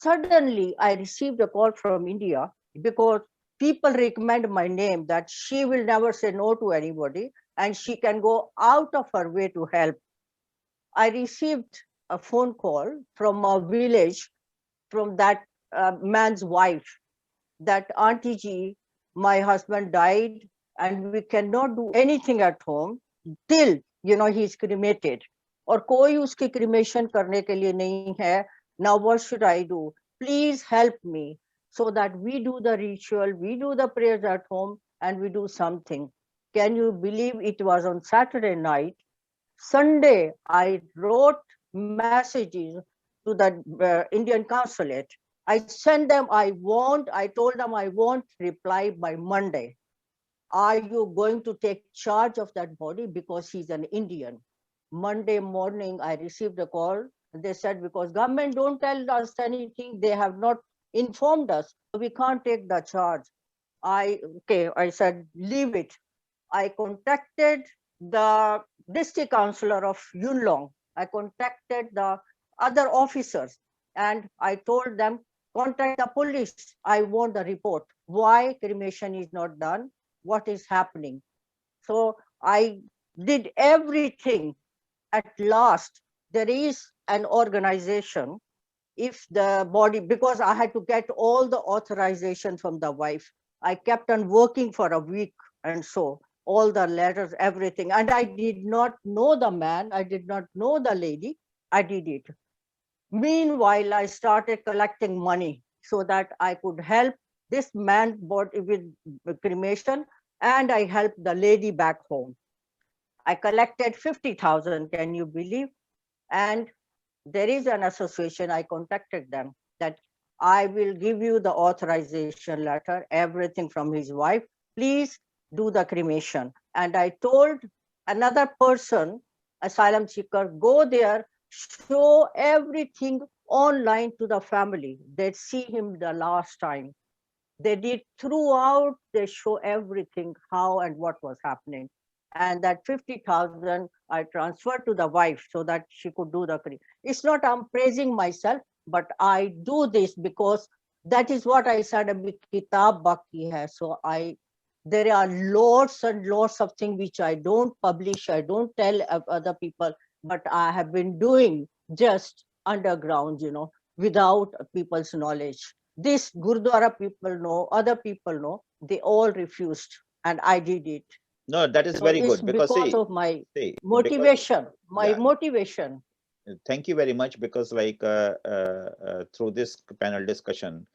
suddenly I received a call from India because people recommend my name that she will never say no to anybody and she can go out of her way to help. I received a phone call from a village from that man's wife that Auntie ji, my husband died and we cannot do anything at home till he's cremated. और कोई उसकी cremation करने के लिए नहीं है. Now what should I do? Please help me so that we do the ritual, we do the prayers at home and we do something. Can you believe it was on Saturday night? Sunday, I wrote messages to the Indian consulate. I sent them, I told them I won't reply by Monday. Are you going to take charge of that body because he's an Indian? Monday morning, I received a call. They said, because government don't tell us anything, they have not informed us, we can't take the charge. I said, leave it. I contacted the district councillor of Yuen Long. I contacted the other officers and I told them, contact the police. I want the report. Why cremation is not done? What is happening? So I did everything. At last, there is an organization. If the body, because I had to get all the authorization from the wife, I kept on working for a week and so all the letters, everything. And I did not know the man. I did not know the lady. I did it. Meanwhile, I started collecting money so that I could help this man body with cremation and I helped the lady back home. I collected 50,000, can you believe? And there is an association, I contacted them that I will give you the authorization letter, everything from his wife, please do the cremation. And I told another person, asylum seeker, go there, show everything online to the family. They'd see him the last time. They did throughout, they show everything, how and what was happening. And that 50,000 I transferred to the wife so that she could do the cremation. It's not I'm praising myself. but I do this because that is what I said. Abhi kitab baki hai. So there are lots and lots of things which I don't publish, I don't tell other people, but I have been doing just underground, without people's knowledge. This Gurdwara people know, other people know, they all refused, and I did it. No, that is So very it's good, because because of my because motivation, yeah, motivation. thank you very much, because through this panel discussion,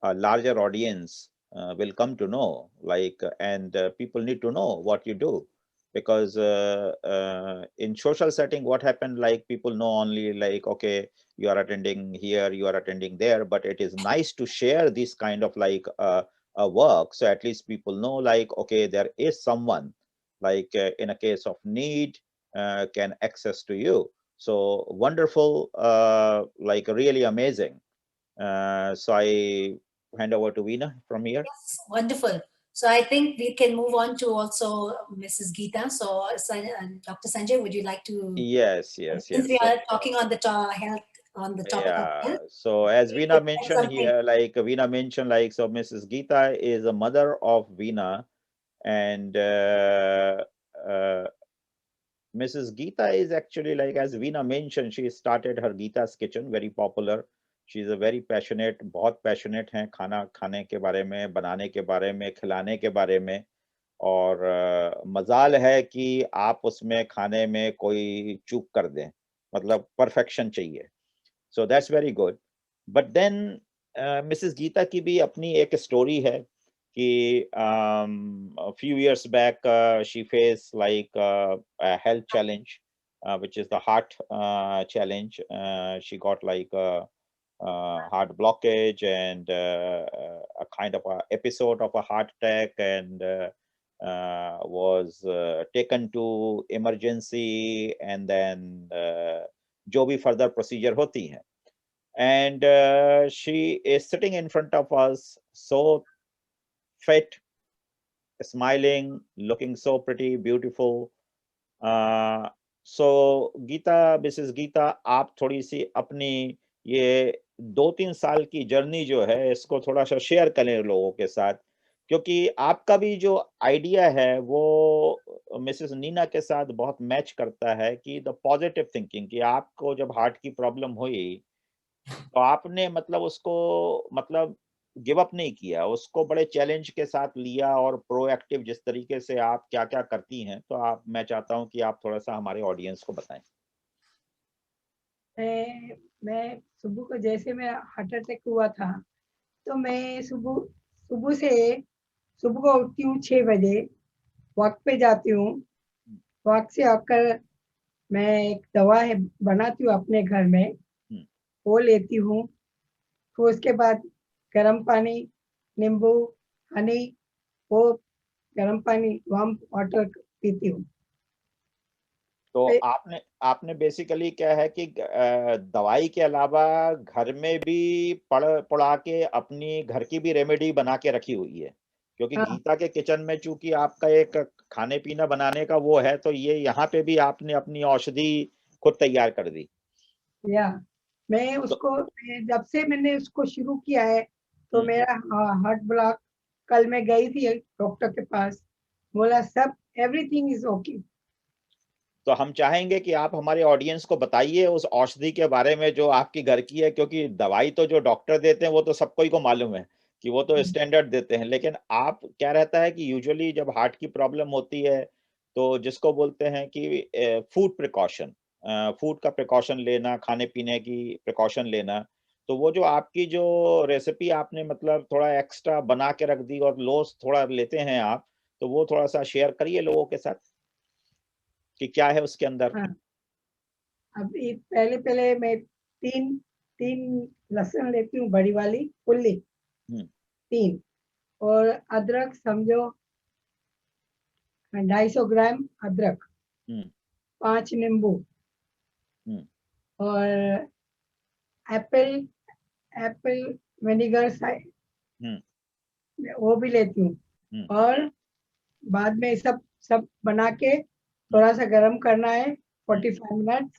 a larger audience will come to know, and people need to know what you do, because in social setting, what happened, people know only, okay, you are attending here, you are attending there, but it is nice to share this kind of a work, so at least people know, okay, there is someone, in a case of need, can access to you. So wonderful, really amazing. So I hand over to Veena from here. Yes, wonderful. So I think we can move on to also Mrs. Geeta. So Dr. Sanjay, would you like to? Yes. Since we are talking on the health, on the topic of Yeah. health. So as we Veena could say mentioned something. here, Veena mentioned, so Mrs. Geeta is a mother of Veena, and Mrs. Geeta is actually, as Veena mentioned, she started her Geeta's Kitchen, very popular. She is a very passionate, बहुत passionate हैं खाना खाने के बारे में, बनाने के बारे में, खिलाने के बारे में, और मजाल है कि आप उसमें खाने में कोई चूक कर दें, मतलब परफेक्शन चाहिए. So that's very good. But then Mrs. Geeta की भी अपनी एक स्टोरी है कि a few years back she faced a health challenge, which is the heart challenge. She got a heart blockage and a kind of a episode of a heart attack, and was taken to emergency, and then जो भी further procedure होती है. And she is sitting in front of us, so fit, smiling, looking so pretty, beautiful. So Gita, Mrs. Gita, आप थोड़ी सी अपनी ये 2-3 साल की जर्नी जो है, इसको थोड़ा सा शेयर करें लोगों के साथ, क्योंकि आपका भी जो आइडिया है वो मिसेस नीना के साथ बहुत मैच करता है, कि द पॉजिटिव थिंकिंग, कि आपको जब हार्ट की प्रॉब्लम हुई तो आपने उसको गिव अप नहीं किया, उसको बड़े चैलेंज के साथ लिया, और प्रोएक्टिव जिस तरीके से आप क्या-क्या करती हैं, तो मैं चाहता हूं कि आप थोड़ा सा हमारे ऑडियंस को बताएं. मैं सुबह को, जैसे मैं हार्ट अटैक हुआ था, तो मैं सुबह को उठती हूँ 6 बजे, वॉक पे जाती हूँ. वॉक से आकर मैं एक दवा है बनाती हूँ अपने घर में, वो लेती हूँ. तो उसके बाद गर्म पानी, नींबू, हनी, वो गर्म पानी, वार्म वाटर पीती हूँ. तो आपने बेसिकली क्या है कि दवाई के अलावा घर में भी पड़ा के अपनी घर की भी रेमेडी बना के रखी हुई है, क्योंकि हाँ. गीता के किचन में चूंकि आपका एक खाने पीना बनाने का वो है, तो ये यहाँ पे भी आपने अपनी औषधि खुद तैयार कर दी. या मैं उसको, जब से मैंने उसको शुरू किया है, तो मेरा हार्ट ब्लॉक, कल मैं गई थी डॉक्टर के पास, बोला सब एवरीथिंग इज ओके. तो हम चाहेंगे कि आप हमारे ऑडियंस को बताइए उस औषधि के बारे में जो आपकी घर की है, क्योंकि दवाई तो जो डॉक्टर देते हैं वो तो सबको ही को मालूम है कि वो तो स्टैंडर्ड देते हैं, लेकिन आप क्या रहता है कि यूजुअली जब हार्ट की प्रॉब्लम होती है, तो जिसको बोलते हैं कि फूड प्रिकॉशन, फूड का प्रिकॉशन लेना, खाने पीने की प्रिकॉशन लेना, तो वो जो आपकी जो रेसिपी आपने थोड़ा एक्स्ट्रा बना के रख दी और लोस थोड़ा लेते हैं आप, तो वो थोड़ा सा शेयर करिए लोगों के साथ कि क्या है उसके अंदर. हाँ. अभी पहले मैं तीन लहसुन लेती हूँ, बड़ी वाली फुल्ली 3, और अदरक समझो 250 ग्राम अदरक, 5 नींबू, और एप्पल विनेगर वो भी लेती हूँ. और बाद में सब बना के थोड़ा सा गरम करना है 45 मिनट.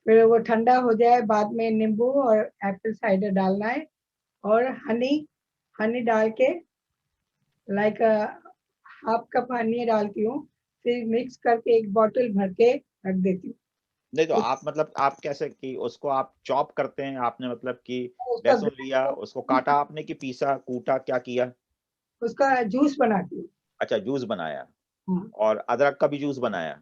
फिर वो ठंडा हो जाए, बाद में नींबू और एप्पल साइडर डालना है, और हनी डाल के लाइक हाफ कप हनी डालती हूँ, फिर मिक्स करके एक बॉटल भर के रख देती हूँ। नहीं तो उस- आप मतलब आप कैसे कि उसको आप चॉप करते हैं आपने मतलब कि उसका लहसुन लिया उसको काटा आपने कि पीसा कूटा क्या किया? उसका जूस बनाती हूँ। अच्छा जूस बनाया। हाँ, और अदरक का भी जूस बनाया?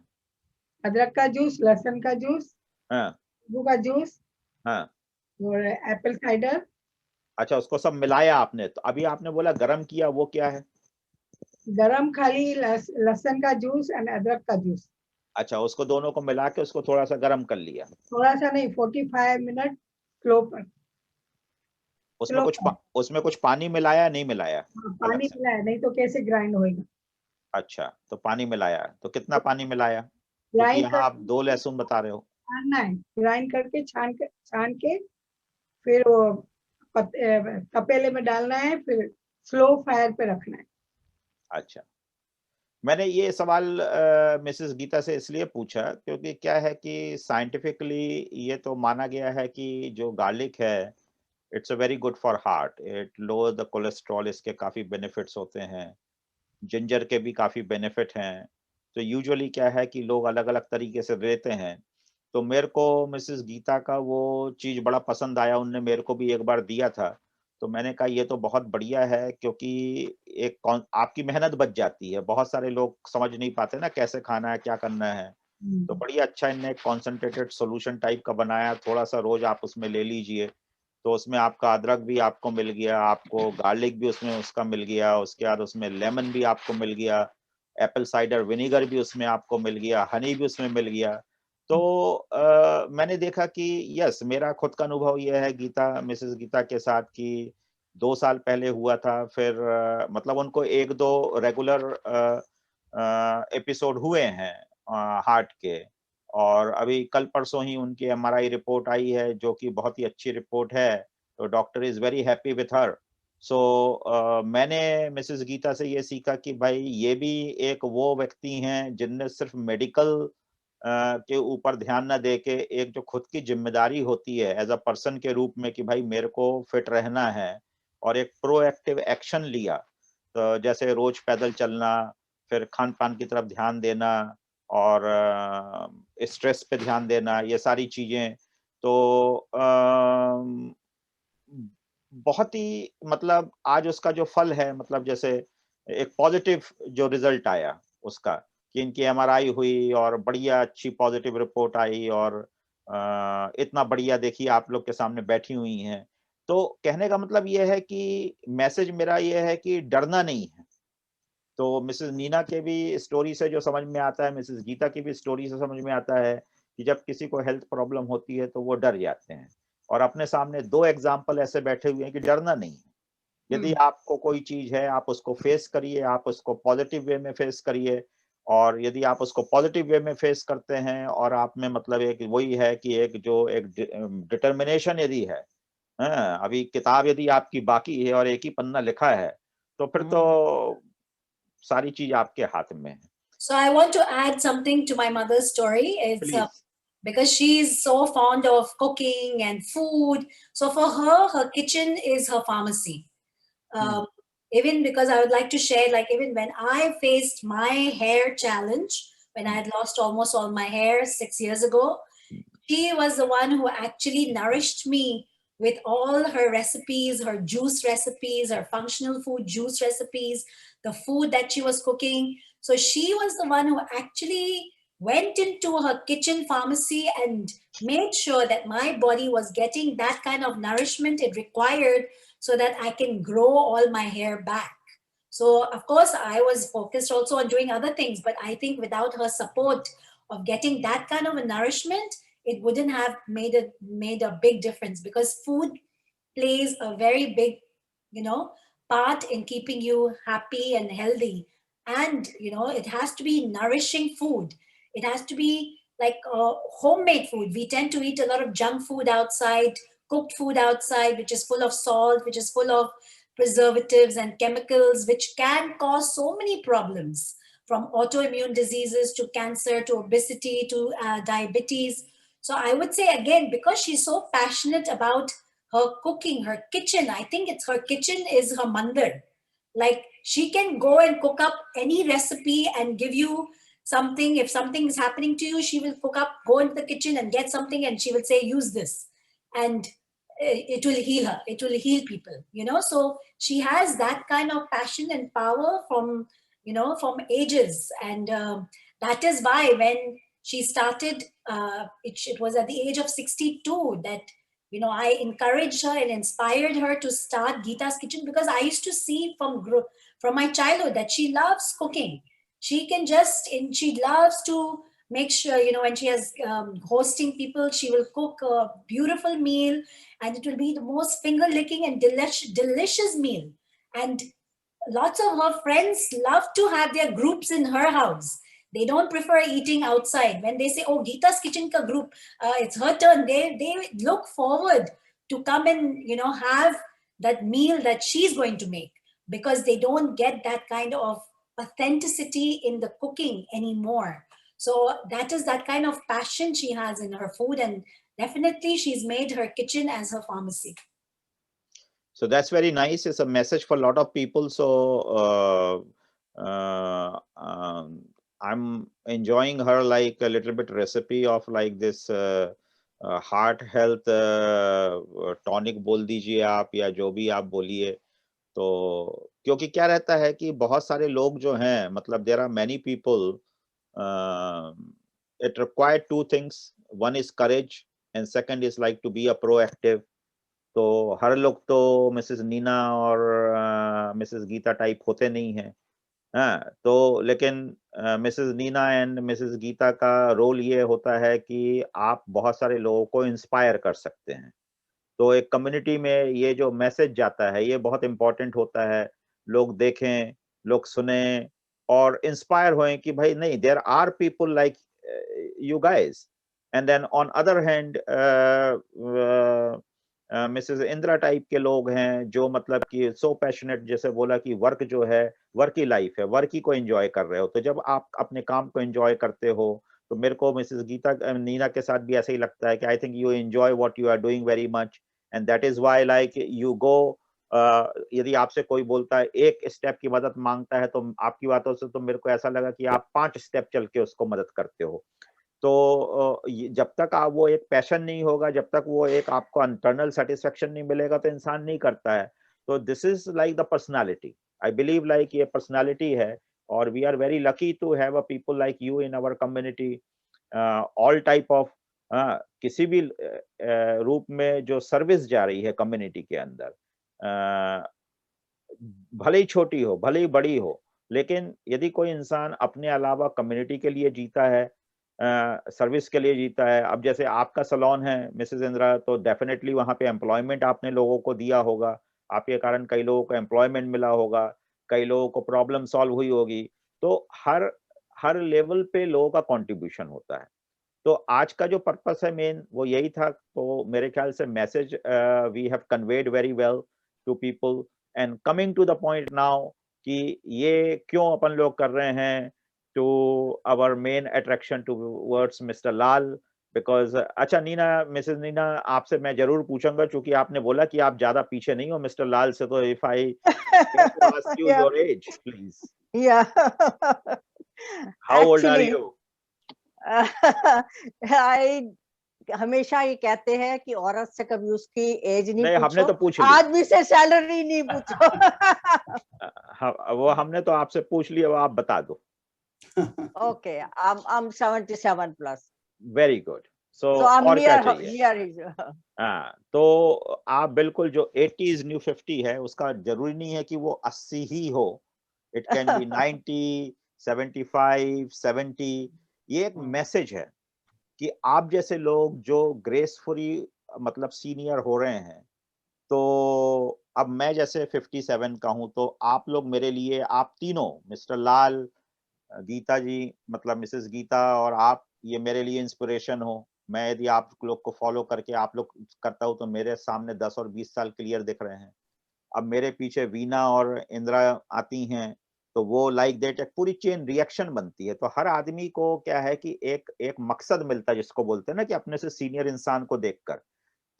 अदरक का जूस, लहसुन का जूस, हाँ नींबू का जूस हाँ। और एप्पल साइडर। अच्छा उसको सब मिलाया आपने। तो अभी आपने बोला गरम किया, वो क्या है? गरम खाली लहसुन का जूस एंड अदरक का जूस। अच्छा उसको दोनों को मिला के उसको थोड़ा सा गरम कर लिया। थोड़ा सा नहीं, 45 मिनट स्लो पर। उसमें स्लो कुछ पर। उसमें कुछ पानी मिलाया नहीं मिलाया हाँ, अलग पानी से? मिलाया नहीं तो कैसे ग्राइंड होएगा। अच्छा तो पानी मिलाया, तो कितना पानी मिलाया? क्योंकि ग्राइंड यहाँ आप करके 2 लहसुन बता रहे हो। छानना है, ग्राइंड करके छान के फिर वो तपेले में डालना है, फिर स्लो फायर पे रखना है। अच्छा मैंने ये सवाल मिसेस गीता से इसलिए पूछा क्योंकि क्या है कि साइंटिफिकली ये तो माना गया है कि जो गार्लिक है it's a very good for heart, it lower the cholesterol, इसके काफी बेनिफिट्स होते हैं। जिंजर के भी काफी बेनिफिट हैं। तो यूजुअली क्या है कि लोग अलग अलग तरीके से लेते हैं। तो मेरे को मिसेस गीता का वो चीज बड़ा पसंद आया, उनने मेरे को भी एक बार दिया था। तो मैंने कहा ये तो बहुत बढ़िया है क्योंकि आपकी मेहनत बच जाती है। बहुत सारे लोग समझ नहीं पाते ना कैसे खाना है क्या करना है। तो बढ़िया अच्छा इनने कॉन्सेंट्रेटेड सॉल्यूशन टाइप का बनाया, थोड़ा सा रोज आप उसमें ले लीजिए। तो उसमें आपका अदरक भी आपको मिल गया, आपको गार्लिक भी उसमें उसका मिल गया, उसके बाद उसमें लेमन भी आपको मिल गया, एप्पल साइडर विनेगर भी उसमें आपको मिल गया, हनी भी उसमें मिल गया। तो मैंने देखा कि यस मेरा खुद का अनुभव ये है गीता मिसेस गीता के साथ कि 2 साल पहले हुआ था। फिर मतलब उनको 1-2 रेगुलर एपिसोड हुए हैं हार्ट के। और अभी कल परसों ही उनकी एमआरआई रिपोर्ट आई है जो कि बहुत ही अच्छी रिपोर्ट है। तो doctor is very happy with her. So मैंने मिसेस गीता से ये सीखा कि भाई ये भी एक वो व्यक्ति हैं जिनने सिर्फ मेडिकल के ऊपर ध्यान न दे के एक जो खुद की जिम्मेदारी होती है एज अ पर्सन के रूप में कि भाई मेरे को फिट रहना है, और एक प्रोएक्टिव एक्शन लिया। तो जैसे रोज पैदल चलना, फिर खान पान की तरफ ध्यान देना, और स्ट्रेस पे ध्यान देना, ये सारी चीजें। तो बहुत ही मतलब आज उसका जो फल है, मतलब जैसे एक पॉजिटिव जो रिजल्ट आया उसका कि इनकी एमआरआई हुई और बढ़िया अच्छी पॉजिटिव रिपोर्ट आई, और इतना बढ़िया देखिए आप लोग के सामने बैठी हुई हैं। तो कहने का मतलब ये है कि मैसेज मेरा ये है कि डरना नहीं है। तो मिसेस नीना के भी स्टोरी से जो समझ में आता है, मिसेस गीता की भी स्टोरी से समझ में आता है कि जब किसी को हेल्थ प्रॉब्लम होती है तो वो डर जाते हैं। और अपने सामने 2 एग्जाम्पल ऐसे बैठे हुए हैं कि डरना नहीं है। यदि आपको कोई चीज है आप उसको फेस करिए, आप उसको पॉजिटिव वे में फेस करिए। और यदि आप उसको पॉजिटिव वे में फेस करते हैं और आप में मतलब एक वही है कि एक जो एक डिटर्मिनेशन यदि है, हाँ, अभी किताब यदि आपकी बाकी है और एक ही पन्ना लिखा है तो फिर तो सारी चीज आपके हाथ में है। So I want to add something to my mother's story. It's please. because she's so fond of cooking and food. So for her, her kitchen is her pharmacy. Um, Even because I would like to share, like even when I faced my hair challenge, when I had lost almost all my hair 6 years ago, she was the one who actually nourished me with all her recipes, her juice recipes, her functional food juice recipes, the food that she was cooking. So she was the one who actually went into her kitchen pharmacy and made sure that my body was getting that kind of nourishment it required so that I can grow all my hair back. So, of course, I was focused also on doing other things, but I think without her support of getting that kind of a nourishment, it wouldn't have made a big difference because food plays a very big, you know, part in keeping you happy and healthy. And it has to be nourishing food. It has to be like homemade food. We tend to eat a lot of junk food outside, cooked food outside, which is full of salt, which is full of preservatives and chemicals, which can cause so many problems, from autoimmune diseases to cancer to obesity to diabetes. So I would say again, because she's so passionate about her cooking, her kitchen, I think it's her kitchen is her mandir. Like she can go and cook up any recipe and give you something. If something is happening to you, she will cook up, go into the kitchen and get something, and she will say, use this. And it will heal her. It will heal people, you know. So she has that kind of passion and power from, you know, from ages. And that is why when she started, it was at the age of 62 that, you know, I encouraged her and inspired her to start Geeta's Kitchen, because I used to see from my childhood that she loves cooking. She can just, and she loves to make sure, you know, when she has hosting people, she will cook a beautiful meal, and it will be the most finger licking and delicious meal. And lots of her friends love to have their groups in her house. They don't prefer eating outside. When they say, oh, Geeta's Kitchen ka group, it's her turn, they look forward to come and, you know, have that meal that she's going to make, because they don't get that kind of authenticity in the cooking anymore. So that is that kind of passion she has in her food, and definitely she's made her kitchen as her pharmacy. So that's very nice. It's a message for a lot of people. So I'm enjoying her like a little bit recipe of like this heart health tonic बोल दीजिए आप, या जो भी आप बोलिए. तो क्योंकि क्या रहता है कि बहुत सारे लोग जो हैं, मतलब there are many people, it required two things. One is courage and second is like to be a proactive. तो हर लोग तो मिसेस नीना और मिसेस गीता टाइप होते नहीं हैं. हाँ, तो लेकिन Mrs Neena and Mrs Geeta का रोल ये होता है कि आप बहुत सारे लोगों को इंस्पायर कर सकते हैं. तो एक कम्युनिटी में ये जो मैसेज जाता है ये बहुत इम्पोर्टेंट होता है. लोग देखें, लोग सुने और इंस्पायर होएं कि भाई नहीं, there are people like you guys. And then on other hand Mrs Indira type के लोग हैं जो मतलब कि सो पैशनेट, जैसे बोला कि वर्क जो है वर्क की लाइफ है, वर्क ही को एंजॉय कर रहे हो. तो जब आप अपने काम को एंजॉय करते हो, तो मेरे को मिसेस गीता नीना के साथ भी ऐसे ही लगता है कि I think you enjoy what you are doing very much, and that is why like you go. यदि आपसे कोई बोलता है, एक स्टेप की मदद मांगता है, तो आपकी बातों से तो मेरे को ऐसा लगा कि आप 5 स्टेप चल के उसको मदद करते हो. तो जब तक आप वो एक पैशन नहीं होगा, जब तक वो एक आपको इंटरनल सेटिस्फेक्शन नहीं मिलेगा, तो इंसान नहीं करता है. तो this is like the personality. I believe like ये पर्सनालिटी है, और we are very lucky to have a people like you in our community. All type of किसी भी रूप में जो सर्विस जा रही है कम्युनिटी के अंदर, भले ही छोटी हो, भले ही बड़ी हो, लेकिन यदि कोई इंसान अपने अलावा कम्युनिटी के लिए जीता है, सर्विस के लिए जीता है. अब जैसे आपका सैलून है मिसेस इंदिरा, तो डेफिनेटली वहाँ पे एम्प्लॉयमेंट आपने लोगों को दिया होगा. आपके कारण कई लोगों को एम्प्लॉयमेंट मिला होगा, कई लोगों को प्रॉब्लम सॉल्व हुई होगी. तो हर लेवल पे लोगों का कंट्रीब्यूशन होता है. तो आज का जो पर्पस है मेन वो यही था. तो मेरे ख्याल से message we have conveyed very well to people. And coming to the point now कि ये क्यों अपन लोग कर रहे हैं, to our main attraction towards Mr. Lal, because अच्छा नीना, मिसेस नीना, आपसे मैं जरूर पूछूंगा, क्योंकि आपने बोला कि आप ज्यादा पीछे नहीं हो मिस्टर लाल से. तो if I ask you Yeah. your age, please. Yeah. How old are Actually, you? I हमेशा ये कहते हैं कि औरत से कभी उसकी एज नहीं नहीं, हमने पूछो, तो पूछ ली. आदमी से सैलरी नहीं पूछो. वो हमने तो आपसे पूछ लिया, वो आप बता दो. Okay, I'm 77 plus. Very good. So I'm और क्या near चाहिए? his. हाँ, तो आप बिल्कुल जो 80s न्यू 50 है, उसका जरूरी नहीं है कि वो 80 ही हो. It can be 90, 75, 70. ये एक मैसेज है कि आप जैसे लोग जो ग्रेसफुली मतलब सीनियर हो रहे हैं, तो अब मैं जैसे 57 का हूं, तो आप लोग मेरे लिए, आप तीनों, मिस्टर लाल, गीता जी, मतलब मिसेस गीता और आप, ये मेरे लिए इंस्पिरेशन हो. मैं यदि आप लोग को फॉलो करके आप लोग करता हूं, तो मेरे सामने 10 और 20 साल क्लियर दिख रहे हैं. अब मेरे पीछे वीना और इंदिरा आती हैं, तो वो लाइक दैट एक पूरी चेन रिएक्शन बनती है। तो हर आदमी को क्या है कि एक मकसद मिलता है, जिसको बोलते हैं ना कि अपने से सीनियर इंसान को देखकर।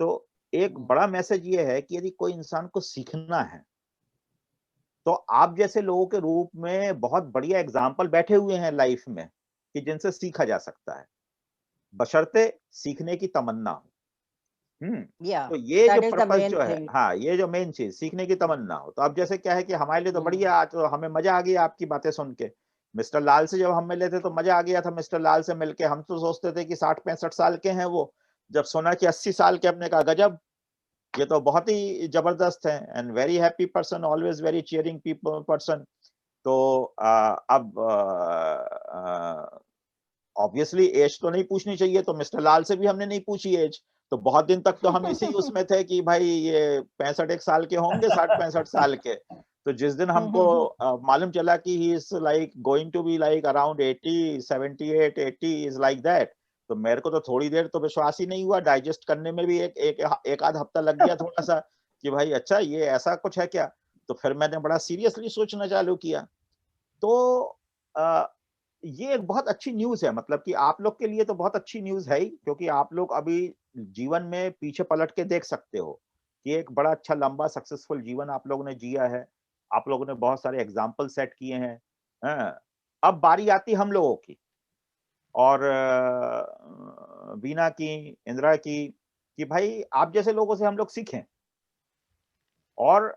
तो एक बड़ा मैसेज ये है कि यदि कोई इंसान को सीखना है तो आप जैसे लोगों के रूप में बहुत बढ़िया एग्जाम्पल बैठे हुए हैं लाइफ में कि जिनसे सीखा जा सकता है, बशर्ते सीखने की तमन्ना हो। Yeah, तो ये जो that is the purpose main जो है, thing. हाँ, ये जो मेन चीज सीखने की तमन्ना हो। तो अब जैसे क्या है कि हमारे लिए तो बढ़िया, आज तो हमें मजा आ गया आपकी बातें सुन के। मिस्टर लाल से जब हम मिले थे तो मजा आ गया था मिस्टर लाल से मिलके। हम तो सोचते थे कि 60-65 साल के हैं वो, जब सुना कि 80 साल के, हमने कहा गजब, ये तो बहुत ही जबरदस्त है। And very happy person, always very cheering people person. तो अब ऑब्वियसली एज तो नहीं पूछनी चाहिए, तो मिस्टर लाल से भी हमने नहीं पूछी एज। तो बहुत दिन तक तो हम इसी उसमें थे कि भाई ये 65 साल के होंगे, 60-65 साल के। तो जिस दिन हमको मालूम चला कि he is like going to be like around 80, 78, 80 is like that, तो मेरे को तो थोड़ी देर तो विश्वास ही नहीं हुआ। डाइजेस्ट करने में भी एक आध हफ्ता लग गया थोड़ा सा कि भाई अच्छा ये ऐसा कुछ है क्या। तो फिर मैंने बड़ा सीरियसली सोचना चालू किया। तो ये एक बहुत अच्छी न्यूज है, मतलब कि आप लोग के लिए तो बहुत अच्छी न्यूज है ही, क्योंकि आप लोग अभी जीवन में पीछे पलट के देख सकते हो कि एक बड़ा अच्छा लंबा सक्सेसफुल जीवन आप लोगों ने जिया है। आप लोगों ने बहुत सारे एग्जाम्पल सेट किए हैं। हाँ, अब बारी आती हम लोगों की, और बीना की, इंदिरा की, कि भाई आप जैसे लोगों से हम लोग सीखें और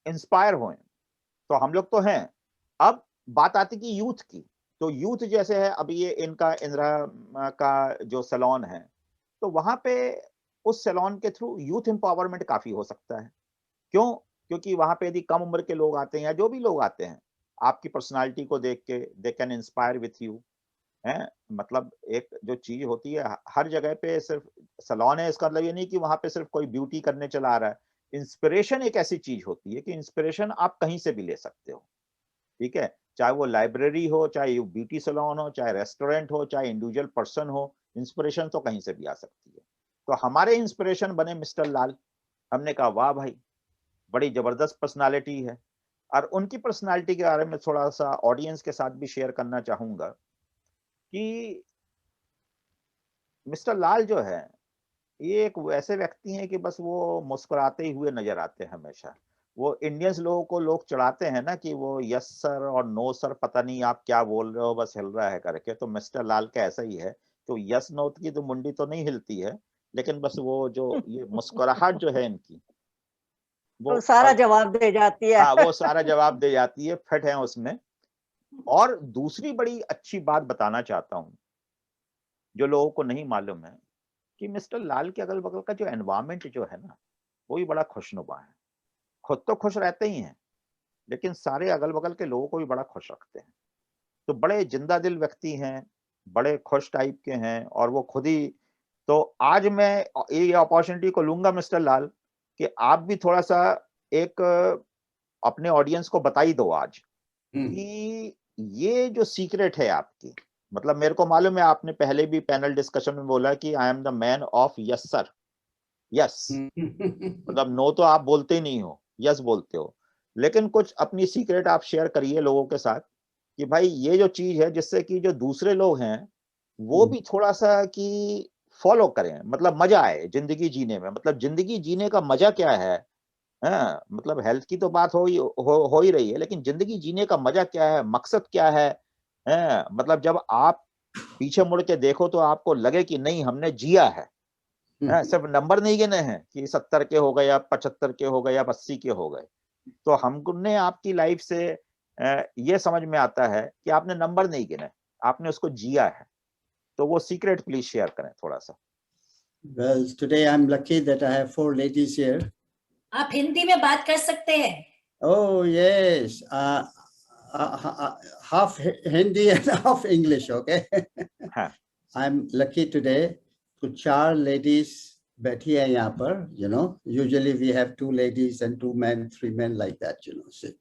इंस्पायर हों। तो हम लोग तो हैं। अब बात आती कि यूथ की। तो यूथ जैसे है, अभी ये इनका, इंदिरा का जो सैलून है, तो वहां पे उस सैलून के थ्रू यूथ एम्पावरमेंट काफी हो सकता है। क्यों? क्योंकि वहां पे यदि कम उम्र के लोग आते हैं या जो भी लोग आते हैं, आपकी पर्सनालिटी को देख के they can inspire with you. है मतलब एक जो चीज होती है हर जगह पे, सिर्फ सैलून है इसका मतलब ये नहीं कि वहां पे सिर्फ कोई ब्यूटी करने चला आ रहा है। इंस्पिरेशन एक ऐसी चीज होती है कि इंस्पिरेशन आप कहीं से भी ले सकते हो। ठीक है, चाहे वो लाइब्रेरी हो, चाहे ब्यूटी सैलून हो, चाहे रेस्टोरेंट हो, चाहे इंडिविजुअल पर्सन हो, इंस्पिरेशन तो कहीं से भी आ सकती है। तो हमारे इंस्पिरेशन बने मिस्टर लाल। हमने कहा वाह भाई, बड़ी जबरदस्त पर्सनालिटी है। और उनकी पर्सनालिटी के बारे में थोड़ा सा ऑडियंस के साथ भी शेयर करना चाहूंगा कि मिस्टर लाल जो है, ये एक वैसे व्यक्ति हैं कि बस वो मुस्कुराते ही हुए नजर आते हैं हमेशा। वो इंडियंस लोगों को लोग चढ़ाते हैं ना कि वो यस सर और नो सर, पता नहीं आप क्या बोल रहे हो, बस हिल रहा है करके। तो मिस्टर लाल का ऐसा ही है। तो यस नो की तो मुंडी तो नहीं हिलती है, लेकिन बस वो जो ये मुस्कुराहट जो है इनकी, वो तो सारा जवाब दे जाती है। हाँ, वो सारा जवाब दे जाती है, फिट है उसमें। और दूसरी बड़ी अच्छी बात बताना चाहता हूँ जो लोगों को नहीं मालूम है, कि मिस्टर लाल के अगल बगल का जो एनवायरमेंट जो है ना, वो भी बड़ा खुशनुमा है। खुद तो खुश रहते ही हैं, लेकिन सारे अगल बगल के लोगों को भी बड़ा खुश रखते हैं। तो बड़े जिंदा दिल व्यक्ति हैं, बड़े खुश टाइप के हैं, और वो खुद ही। तो आज मैं ये अपॉर्चुनिटी को लूंगा मिस्टर लाल कि आप भी थोड़ा सा एक अपने ऑडियंस को बताई दो आज कि ये जो सीक्रेट है आपकी, मतलब मेरे को मालूम है आपने पहले भी पैनल डिस्कशन में बोला कि I am the man of yes sir. Yes मतलब नो तो आप बोलते ही नहीं हो, यस बोलते हो। लेकिन कुछ अपनी सीक्रेट आप शेयर करिए लोगों के साथ कि भाई ये जो चीज है, जिससे कि जो दूसरे लोग हैं वो भी थोड़ा सा कि फॉलो करें, मतलब मजा आए जिंदगी जीने में। मतलब जिंदगी जीने का मजा क्या है? हाँ, मतलब हेल्थ की तो बात हो ही रही है, लेकिन जिंदगी जीने का मजा क्या है, मकसद क्या है? मतलब जब आप पीछे मुड़ के देखो तो आपको लगे कि नहीं हमने जिया है। सिर्फ नंबर नहीं गिने हैं कि 70 के हो गए या 75 के हो गए या 80 के हो गए। तो हमने आपकी लाइफ से ये समझ में आता है कि आपने नंबर नहीं गिने, आपने उसको जिया है। तो वो सीक्रेट प्लीज शेयर करें थोड़ा सा। Well, today I'm lucky that I have 4 ladies here. आप हिंदी में बात कर सकते हैं। Oh yes, half Hindi and half English. Okay. हाँ, I'm lucky today. तो 4 ladies बैठी है यहाँ पर. You know, usually we have 2 ladies and 2 men, 3 men like that. You know. See.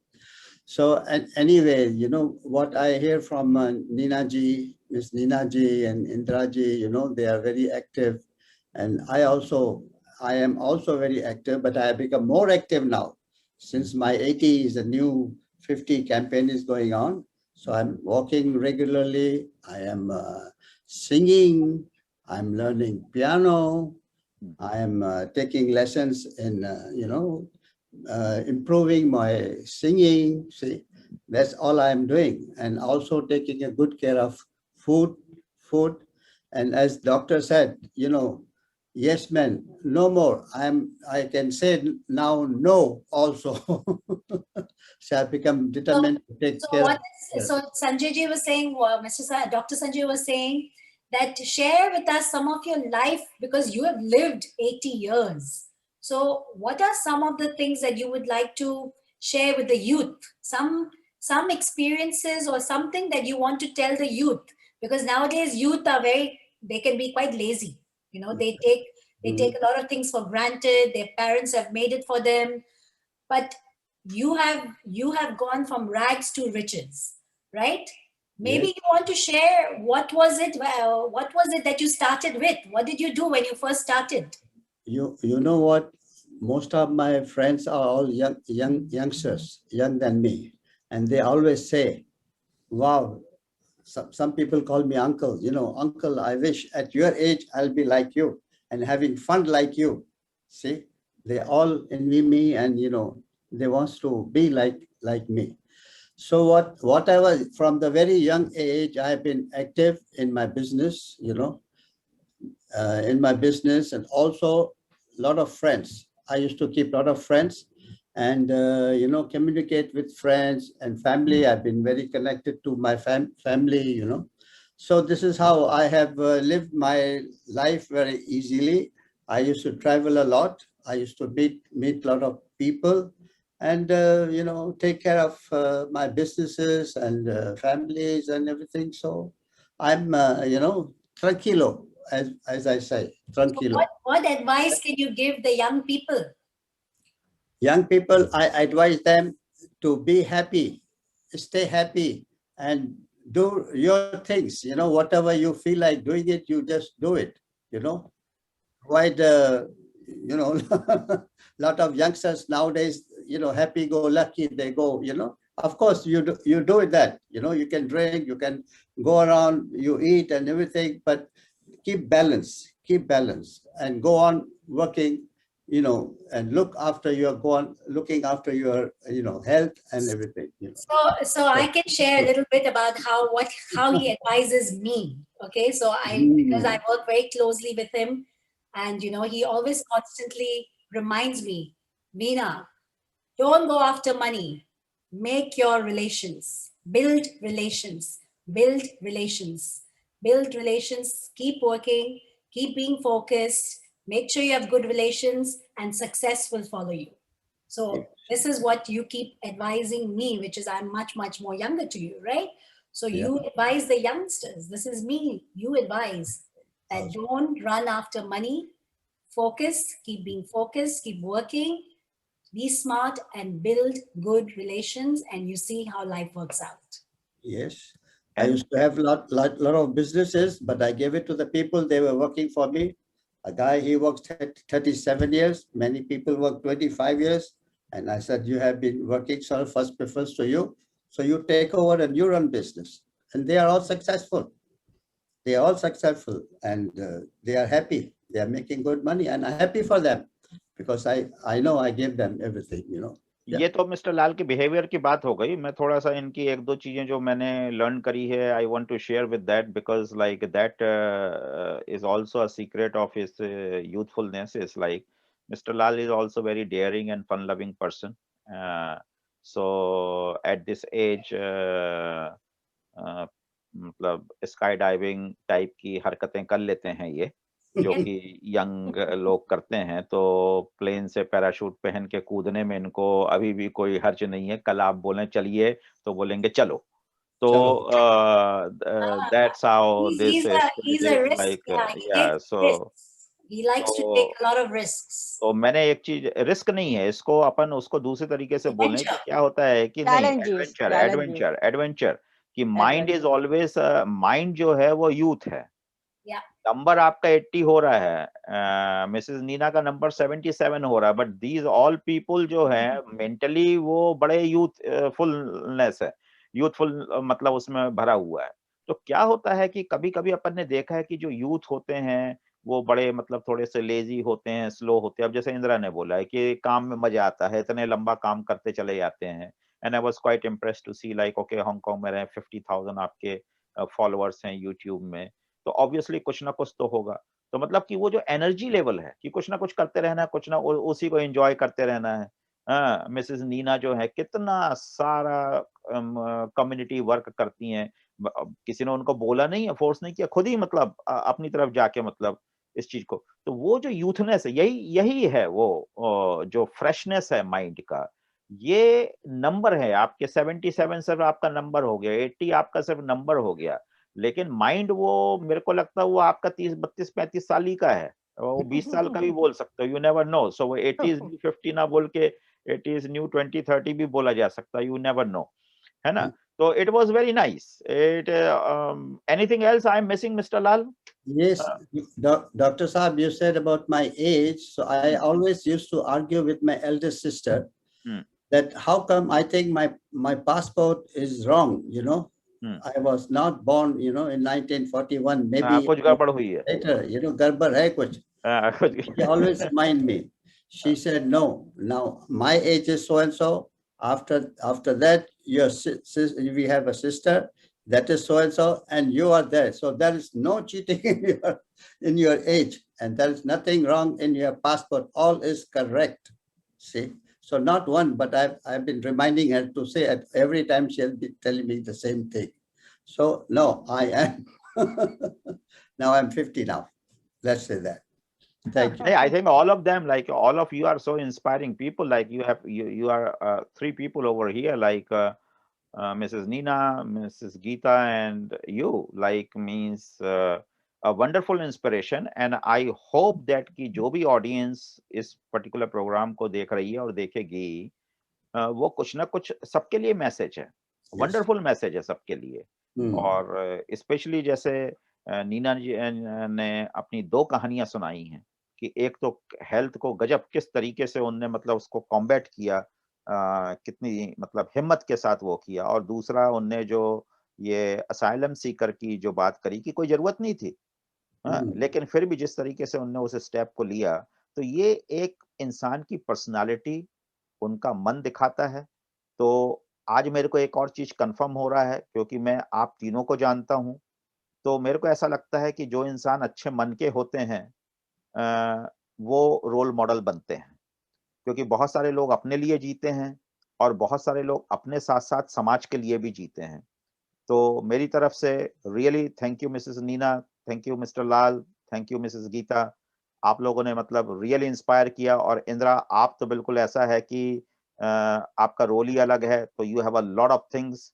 So and anyway, you know what I hear from Nina ji, Miss Nina ji and Indra ji. You know they are very active, and I am also very active, but I have become more active now since my 80 is a new 50 campaign is going on. So I'm walking regularly. I am singing. I'm learning piano. I am taking lessons in, improving my singing. See, that's all I'm doing. And also taking a good care of food. And as doctor said, yes, man, no more. I can say now no also. So I become determined to take So care what of is, so Sanjay ji was saying, Dr. Sanjay was saying that share with us some of your life because you have lived 80 years. So what are some of the things that you would like to share with the youth? Some experiences or something that you want to tell the youth, because nowadays youth are they can be quite lazy. They take a lot of things for granted. Their parents have made it for them, but you have gone from rags to riches, right? Maybe Yes. you want to share what was it that you started with? What did you do when you first started? You know what? Most of my friends are all youngsters, young than me, and they always say, "Wow." Some people call me uncle. Uncle, I wish at your age I'll be like you and having fun like you. See, they all envy me, and they want to be like me. So whatever, from the very young age, I've been active in my business. And also a lot of friends. I used to keep a lot of friends and, communicate with friends and family. I've been very connected to my family. So this is how I have lived my life very easily. I used to travel a lot. I used to meet a lot of people and, take care of my businesses and families and everything. So I'm, tranquilo, as I say, So tranquilo. what advice can you give the young people? Young people, I advise them to be happy, stay happy, and do your things. Whatever you feel like doing it, you just do it. Quite, lot of youngsters nowadays, happy-go-lucky, they go. Of course, you do it that. You can drink, you can go around, you eat and everything, but keep balance, and go on working, and looking after your, health and everything. So I can share a little bit about how he advises me. Okay, so because I work very closely with him, and he always constantly reminds me, Meena, don't go after money. Make your relations. Build relations. Build relations. Build relations. Keep working. Keep being focused. Make sure you have good relations, and success will follow you. So this is what you keep advising me, which is I'm much, much more younger to you, right? So you advise the youngsters. This is me. You advise that don't run after money. Focus, keep being focused, keep working, be smart, and build good relations, and you see how life works out. Yes. I used to have lot of businesses, but I gave it to the people. They were working for me. A guy, he worked 37 years. Many people work 25 years. And I said, you have been working, so first prefers to you. So you take over and you run business. And they are all successful. They are all successful, and they are happy. They are making good money, and I'm happy for them because I know I gave them everything, ये तो mister लाल के behaviour की बात हो गई. मैं थोड़ा सा इनकी एक दो चीजें जो मैंने लर्न करी है, I want to share with that because like that is also a secret of his youthfulness. Is like Mr Lal is also very daring and fun loving person. So at this age मतलब sky diving type की हरकतें कर लेते हैं ये, जो कि young लोग करते हैं. तो प्लेन से पैराशूट पहन के कूदने में इनको अभी भी कोई हर्ज नहीं है. कल आप बोलें चलिए तो बोलेंगे चलो. तो that's how this He's a risk. Like. So he likes to take a lot of risks. तो मैंने एक चीज, रिस्क नहीं है इसको, अपन उसको दूसरे तरीके से बोलें कि क्या होता है कि नहीं, एडवेंचर कि माइंड इज ऑलवेज, माइंड जो है वो यूथ है. नंबर आपका 80 हो रहा है, मिसेस नीना का नंबर 77 हो रहा है, बट दीज ऑल पीपल जो है मेंटली वो बड़े यूथफुलनेस है, यूथफुल मतलब उसमें भरा हुआ है। तो क्या होता है कि कभी कभी अपन ने देखा है कि जो यूथ होते हैं वो बड़े मतलब थोड़े से लेजी होते हैं, स्लो होते हैं। अब जैसे इंदिरा ने बोला है कि काम में मजा आता है, इतने लंबा काम करते चले जाते हैं। And I was quite impressed to see like okay Hong Kong में रहे 50,000 आपके फॉलोअर्स हैं यूट्यूब में, तो ऑब्वियसली कुछ ना कुछ तो होगा। तो मतलब कि वो जो एनर्जी लेवल है कि कुछ ना कुछ करते रहना है, कुछ ना उसी को एंजॉय करते रहना है। हाँ, मिसेस नीना जो है कितना सारा कम्युनिटी वर्क करती हैं। किसी ने उनको बोला नहीं है, फोर्स नहीं किया, खुद ही मतलब अपनी तरफ जाके मतलब इस चीज को, तो वो जो यूथनेस है यही यही है वो जो फ्रेशनेस है माइंड का। ये नंबर है आपके 77 सिर्फ आपका नंबर हो गया, 80 आपका सिर्फ नंबर हो गया, लेकिन माइंड वो मेरे को लगता है वो आपका 30 32 35 साल ही का है, वो 20 साल का भी बोल सकते हो, यू नेवर नो। सो वो 80 इज न्यू 50 ना बोल के 80 इज न्यू 20 30 भी बोला जा सकता है, यू नेवर नो, है ना। तो it was very nice. It anything else I am missing mister Lal? Yes, Dr. Saab, you said about my age. So I always used to argue with my eldest sister Hmm. that how come I think my passport is wrong, you know. Hmm. I was not born, you know, in 1941, maybe कुछ गड़बड़ हुई है। later, you know, garbar hai kuch. She always remind me. She said, no, now my age is so and so. After that, we have a sister that is so and so, and you are there. So there is no cheating in your age, and there is nothing wrong in your passport. All is correct. See, so not one, but I've been reminding her to say it every time. She'll be telling me the same thing. So no, I am. Now I'm 50 now. Let's say that. Thank you. Hey, I think all of them, like all of you are so inspiring people. Like you are three people over here, like Mrs. Nina, Mrs. Geeta, and you. Like means a wonderful inspiration. And I hope that कि जो भी audience इस particular program को देख रही है और देखेगी, वो कुछ ना कुछ सबके लिए मैसेज है, वंडरफुल मैसेज है सबके लिए। और स्पेशली जैसे नीना जी ने अपनी दो कहानियां सुनाई हैं कि एक तो हेल्थ को गजब किस तरीके से उनने मतलब उसको कॉम्बैट किया, कितनी मतलब हिम्मत के साथ वो किया, और दूसरा उनने जो ये असाइलम सीकर की जो बात करी कि कोई जरूरत नहीं थी, लेकिन फिर भी जिस तरीके से उनने उस स्टेप को लिया, तो ये एक इंसान की पर्सनालिटी, उनका मन दिखाता है। तो आज मेरे को एक और चीज कंफर्म हो रहा है क्योंकि मैं आप तीनों को जानता हूं, तो मेरे को ऐसा लगता है कि जो इंसान अच्छे मन के होते हैं वो रोल मॉडल बनते हैं, क्योंकि बहुत सारे लोग अपने लिए जीते हैं और बहुत सारे लोग अपने साथ साथ समाज के लिए भी जीते हैं। तो मेरी तरफ से really thank you Mrs Neena, thank you Mr Lal, thank you Mrs Geeta. आप लोगों ने मतलब रियली इंस्पायर किया। और इंदिरा, आप तो बिल्कुल ऐसा है कि आपका रोल ही अलग है, तो you have a lot of things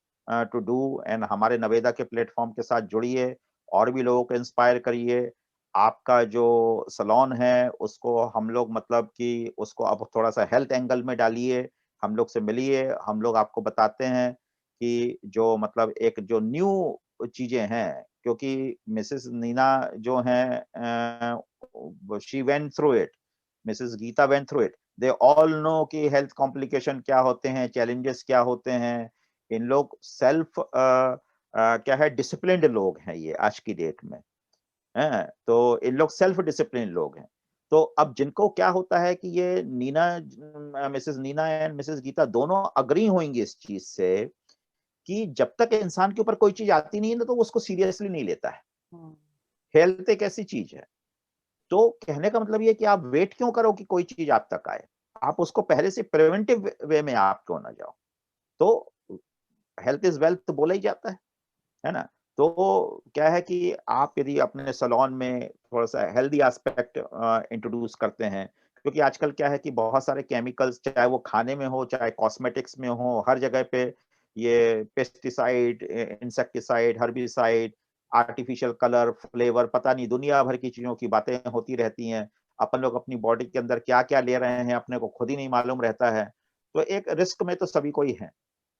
to do. And हमारे नवेदा के प्लेटफॉर्म के साथ जुड़िए और भी लोगों को इंस्पायर करिए। आपका जो सलोन है उसको हम लोग मतलब कि उसको अब थोड़ा सा हेल्थ एंगल में डालिए, हम लोग से मिलिए, हम लोग आपको बताते हैं कि जो मतलब एक जो न्यू चीजें हैं, क्योंकि मिसेस नीना जो हैं she went through it, Mrs Geeta went through it, they all know कि हेल्थ कॉम्प्लिकेशन क्या होते हैं, चैलेंजेस क्या होते हैं। इन लोग सेल्फ क्या है, डिसिप्लिन्ड लोग हैं ये आज की डेट में, हैं, तो इन लोग सेल्फ डिसिप्लिन लोग हैं। तो अब जिनको क्या होता है कि ये Neena, Mrs Neena and Mrs Geeta दोनों अग्री होंगी इस चीज से कि जब तक इंसान के ऊपर कोई चीज आती नहीं है ना तो वो उसको सीरियसली नहीं लेता है। हेल्थ एक ऐसी चीज है, तो कहने का मतलब ये कि आप वेट क्यों करो कि कोई चीज आप तक आए, आप उसको पहले से प्रिवेंटिव वे में आप क्यों ना जाओ। तो हेल्थ इज वेल्थ तो बोला ही जाता है ना। तो क्या है कि आप यदि अपने सलोन में थोड़ा सा हेल्दी एस्पेक्ट इंट्रोड्यूस करते हैं, क्योंकि आजकल क्या है कि बहुत सारे केमिकल्स, चाहे वो खाने में हो चाहे कॉस्मेटिक्स में हो, हर जगह पे ये pesticide, insecticide, herbicide, artificial colour, flavour, पता नहीं दुनिया भर की चीजों की बातें होती रहती हैं। अपन लोग अपनी बॉडी के अंदर क्या क्या ले रहे हैं अपने को खुद ही नहीं मालूम रहता है। तो एक रिस्क में तो सभी को ही है।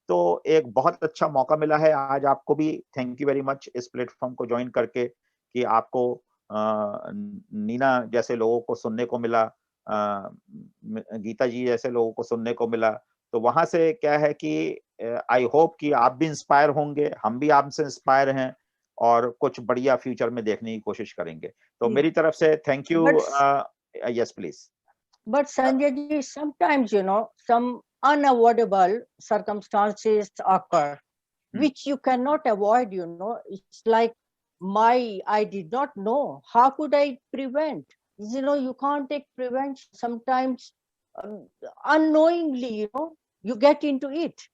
तो एक बहुत अच्छा मौका मिला है आज आपको भी, थैंक यू वेरी मच इस प्लेटफॉर्म को ज्वाइन करके, कि आपको नीना जैसे लोगों को सुनने को मिला, गीता जी जैसे लोगों को सुनने को मिला, तो वहां से क्या है कि आई होप कि आप भी इंस्पायर होंगे, हम भी आपसे इंस्पायर हैं और कुछ बढ़िया फ्यूचर में देखने की कोशिश करेंगे। तो मेरी तरफ से thank you. Yes please. But Sanjay ji, sometimes, some unavoidable circumstances occur, which you cannot avoid, It's like I did not know. How could I prevent? You can't take prevention. Sometimes unknowingly, you get into it.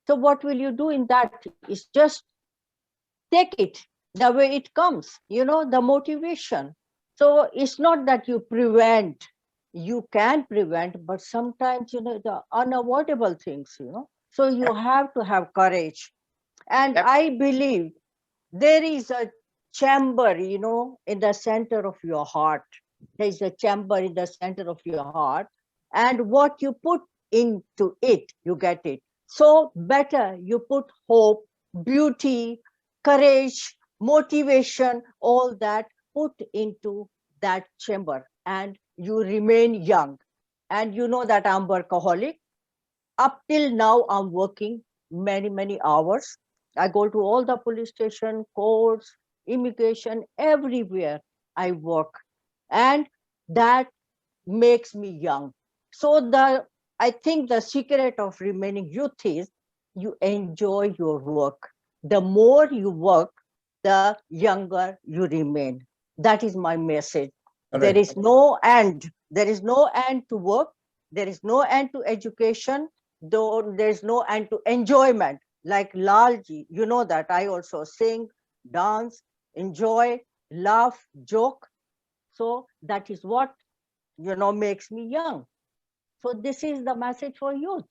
So what will you do in that? Is just take it the way it comes, the motivation. So it's not that you prevent, you can prevent, but sometimes, the unavoidable things, so you have to have courage. And Yep. I believe there is a chamber, in the center of your heart. There is a chamber in the center of your heart, and what you put into it, you get it. So better you put hope, beauty, courage, motivation, all that, put into that chamber, and you remain young. And you know that I'm workaholic. Up till now, I'm working many, many hours. I go to all the police station, courts, immigration, everywhere I work. And that makes me young. So I think the secret of remaining youth is you enjoy your work. The more you work, the younger you remain. That is my message. There is no end. There is no end to work. There is no end to education. Though there is no end to enjoyment. Like Lalji, you know that I also sing, dance, enjoy, laugh, joke. So that is what, makes me young. So this is the message for youth.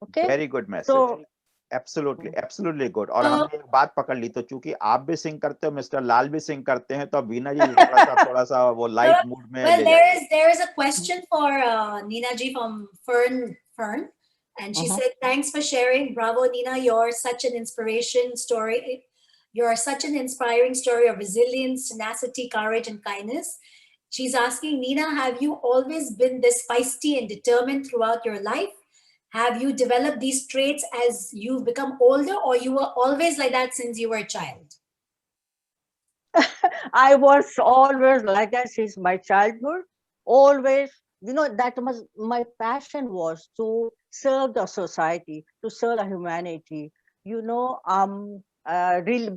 Okay. Very good message. So absolutely absolutely good. और हमने एक बात पकड़ ली, तो चूंकि आप भी सिंग करते हो, मिस्टर लाल भी सिंग करते हैं, तो वीना जी थोड़ा सा वो लाइट मूड में Well, ले जाइए। there is a question for Nina ji from Fern, and she said, "Thanks for sharing. Bravo, Nina. You're such an inspiration story. You're such an inspiring story of resilience, tenacity, courage, and kindness." She's asking, Nina, have you always been this feisty and determined throughout your life? Have you developed these traits as you've become older, or you were always like that since you were a child? I was always like that since my childhood. Always, that was my passion, was to serve the society, to serve the humanity.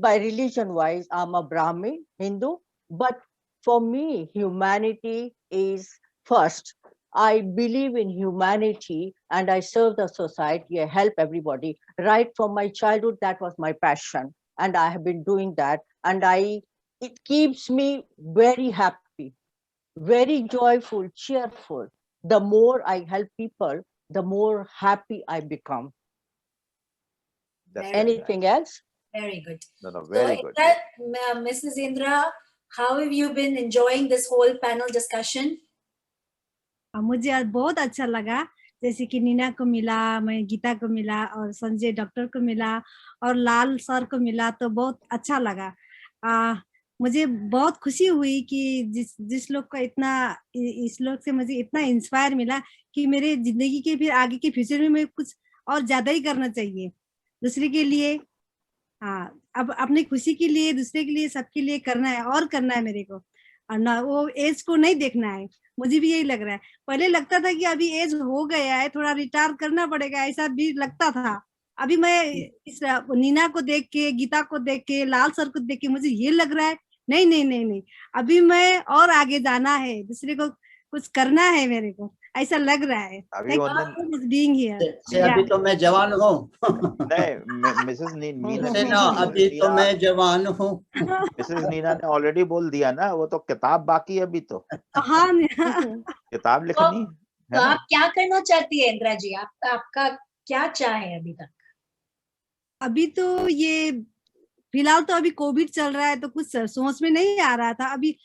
By religion wise, I'm a Brahmin, Hindu, but for me, humanity is first. I believe in humanity and I serve the society, I help everybody. Right from my childhood, that was my passion. And I have been doing that. And it keeps me very happy, very joyful, cheerful. The more I help people, the more happy I become. That's Anything else? Very good. No, very good. Mrs. Indra, how have you been enjoying this whole panel discussion? मुझे आज बहुत अच्छा लगा, जैसे कि नीना को मिला, मैं गीता को मिला, और संजय डॉक्टर को मिला, और लाल सर को मिला, तो बहुत अच्छा लगा। मुझे बहुत खुशी हुई कि जिस लोग का इस लोग से मुझे इतना इंस्पायर मिला कि मेरे जिंदगी के फिर आगे के फ्यूचर में मैं कुछ और ज्यादा ही करना चाहिए दूसरे के लिए। अब अपनी खुशी के लिए, दूसरे के लिए, सबके लिए करना है, और करना है मेरे को, और ना वो एज को नहीं देखना है। मुझे भी यही लग रहा है। पहले लगता था कि अभी एज हो गया है, थोड़ा रिटायर करना पड़ेगा, ऐसा भी लगता था। अभी मैं इस नीना को देख के, गीता को देख के, लाल सर को देख के मुझे ये लग रहा है नहीं नहीं नहीं नहीं, अभी मैं और आगे जाना है, दूसरे को कुछ करना है, मेरे को ऐसा लग रहा है। अभी being here. अभी तो मैं जवान हूँ। नहीं, मिसेस नीना, अभी तो मैं जवान हूँ। मिसेस नीना ने ऑलरेडी बोल दिया ना, वो तो किताब बाकी है अभी तो। हाँ किताब लिखनी है। तो आप क्या करना चाहती है इंदिरा जी? आपका क्या चाह है अभी तक? अभी तो ये फिलहाल तो अभी कोविड चल रहा है, तो कुछ सोच में नहीं आ रहा था। अभी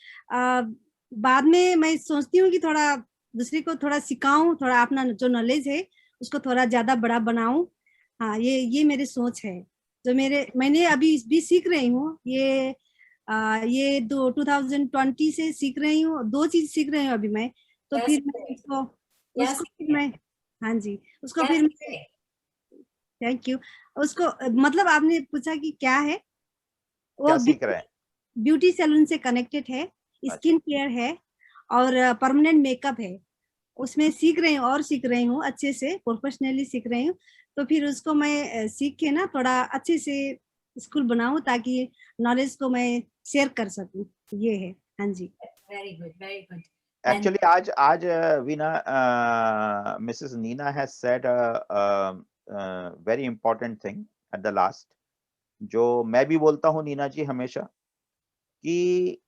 बाद में मैं सोचती हूँ कि थोड़ा दूसरे को थोड़ा सिखाऊं, थोड़ा अपना जो नॉलेज है उसको थोड़ा ज्यादा बड़ा बनाऊं। हाँ, ये मेरी सोच है, जो मैंने अभी भी सीख रही हूँ। ये ये 2020 से सीख रही हूँ, 2 चीज सीख रही हूँ अभी मैं। तो क्या फिर सीख मैं रहे हैं? उसको क्या उसको सीख फिर रहे मैं, हैं? हाँ जी, उसको क्या फिर सीख मैं, रहे हैं? Thank you. उसको मतलब आपने पूछा कि क्या है, वो क्या सीख रहे हैं? ब्यूटी सैलून से कनेक्टेड है, अच्छा, स्किन केयर है और परमानेंट मेकअप है। उसमें सीख रही हूँ और सीख रही हूँ, अच्छे से प्रोफेशनली सीख रही हूँ। तो फिर उसको मैं सीख के ना थोड़ा अच्छे से स्कूल बनाऊं ताकि नॉलेज को मैं शेयर कर सकूं, ये है। हाँ जी। Very good, very good. And actually आज Veena, Mrs Neena has said very important thing at the last, जो मैं भी बोलता हूँ नीना जी हमेशा, कि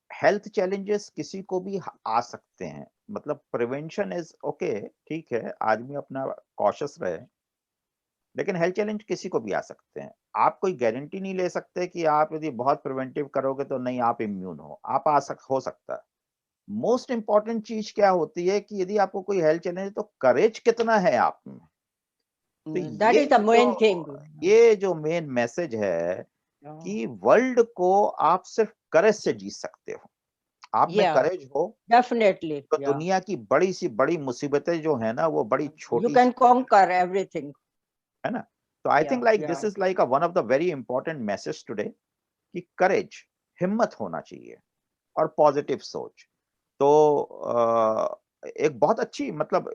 हेल्थ चैलेंजेस किसी को भी आ सकते हैं, मतलब प्रिवेंशन इज ओके, ठीक है, आदमी अपना कॉशियस रहे, लेकिन हेल्थ चैलेंज किसी को भी आ सकते हैं। आप कोई गारंटी नहीं ले सकते कि आप यदि बहुत प्रिवेंटिव करोगे तो नहीं आप इम्यून हो, आप हो सकता है। मोस्ट इंपॉर्टेंट चीज क्या होती है कि यदि आपको कोई हेल्थ चैलेंज है तो करेज कितना है आप में। तो That is the main thing. ये जो मेन मैसेज है कि वर्ल्ड को आप सिर्फ करेज से जीत सकते हो। आप में Yeah, करेज हो definitely. तो Yeah, दुनिया की बड़ी सी बड़ी मुसीबतें जो है ना वो बड़ी you छोटी can conquer everything. है ना। तो I think Yeah, like yeah. This is like one of the very important message today, कि करेज, हिम्मत होना चाहिए और पॉजिटिव सोच। तो एक बहुत अच्छी, मतलब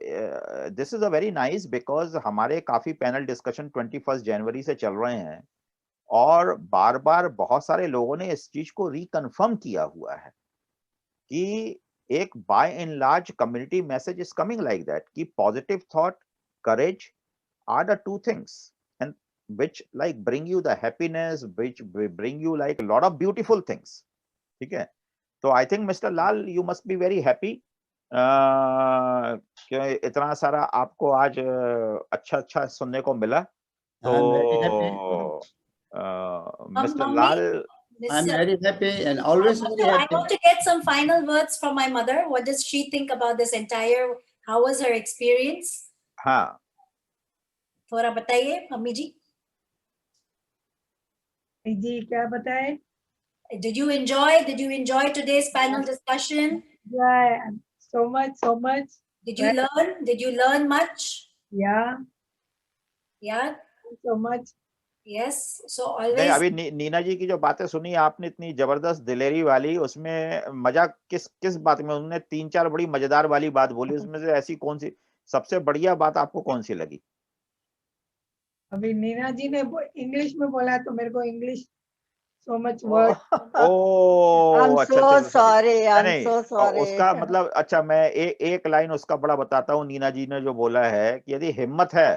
this is a very nice, because हमारे काफी पैनल डिस्कशन 21 जनवरी से चल रहे हैं और बार बार बहुत सारे लोगों ने इस चीज को रिकन्फर्म किया हुआ है कि एक by and large community message is coming like that, कि positive thought, courage are the two things, and which like bring you the happiness, which bring you like a lot of beautiful things, ठीक है। तो I think mister Lal you must be very happy कि इतना सारा आपको आज अच्छा अच्छा सुनने को मिला। तो I'm very happy. Mister Mummy, Lal, I'm Miss, very happy and always very I happy. want to get some final words from my mother. What does she think about this entire? How was her experience? हाँ, थोड़ा बताइए mummy जी। जी क्या बताए? Did you enjoy? Did you enjoy today's panel discussion? Yeah, so much. Did you learn? Did you learn much? Yeah, Yeah. so much. Yes. So नहीं always. अभी नीना जी की जो बातें सुनी आपने, इतनी जबरदस्त दिलेरी वाली, उसमें मजा किस किस बात में? उन्होंने 3-4 बड़ी मजेदार वाली बात बोली, उसमें से ऐसी कौन सी सबसे बढ़िया बात आपको कौन सी लगी? अभी नीना जी ने इंग्लिश में बोला तो मेरे को English so much word. I'm अच्छा so अच्छा, sorry. I'm नहीं so sorry. उसका मतलब, अच्छा मैं एक लाइन उसका बड़ा बताता हूँ। नीना जी ने जो बोला है कि यदि हिम्मत है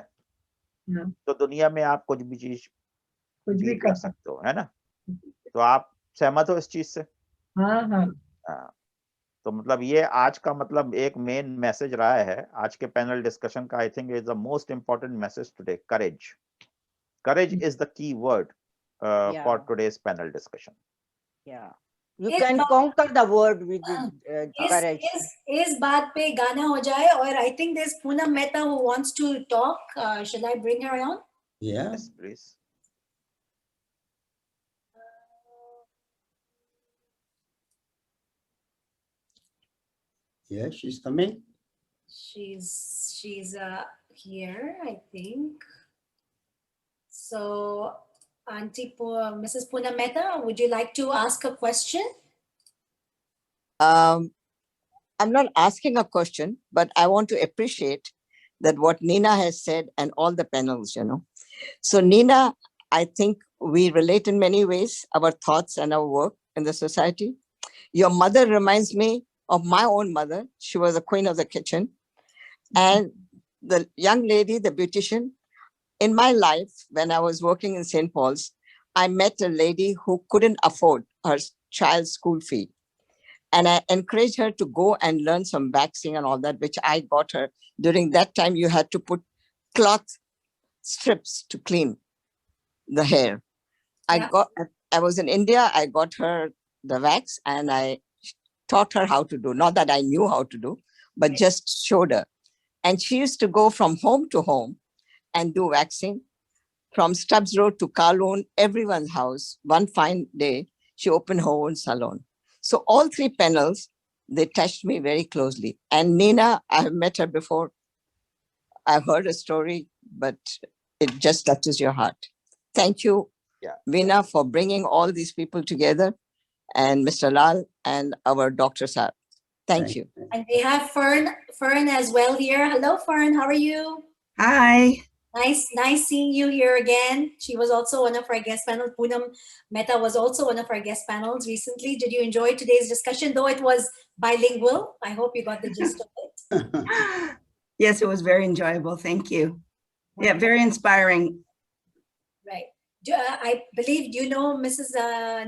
हाँ, तो दुनिया में आप कुछ भी चीज कुछ भी बीट कर कर सकते हो, है ना। तो आप सहमत हो इस चीज से? हाँ हाँ हाँ, तो मतलब ये आज का मतलब एक मेन मैसेज रहा है आज के पैनल डिस्कशन का। I think is the most important message today, courage. Courage is the key word for Yeah, today's panel discussion. yeah. You इस can बात conquer the world with courage. इस बात पे गाना हो जाए। और I think there's Poonam Mehta who wants to talk. Shall I bring her on? Yeah, yes please. yeah, she's coming. She's here, I think. So, Mrs. Poonam Mehta, would you like to ask a question? I'm not asking a question, but I want to appreciate that what Nina has said and all the panels, So Nina, I think we relate in many ways, our thoughts and our work in the society. Your mother reminds me of my own mother. She was the queen of the kitchen. And the young lady, the beautician, in my life, when I was working in St. Paul's, I met a lady who couldn't afford her child's school fee. And I encouraged her to go and learn some waxing and all that, which I got her. During that time, you had to put cloth strips to clean the hair. Yeah. I was in India, I got her the wax and I taught her how to do. Not that I knew how to do, but just showed her. And she used to go from home to home and do waxing. from Stubbs Road to Kowloon, everyone's house. One fine day, she opened her own salon. So all three panels, they touched me very closely. And Nina, I have met her before. I've heard a story, but it just touches your heart. Thank you, Yeah. Veena, for bringing all these people together, and Mr. Lal and our Dr. Saab. Thank you. And we have Fern as well here. Hello, Fern. How are you? Hi. Nice seeing you here again. She was also one of our guest panel. Poonam Mehta was also one of our guest panels recently. Did you enjoy today's discussion? Though it was bilingual, I hope you got the gist of it. Yes, it was very enjoyable. Thank you. Yeah, very inspiring. Right. I believe, do you know Mrs.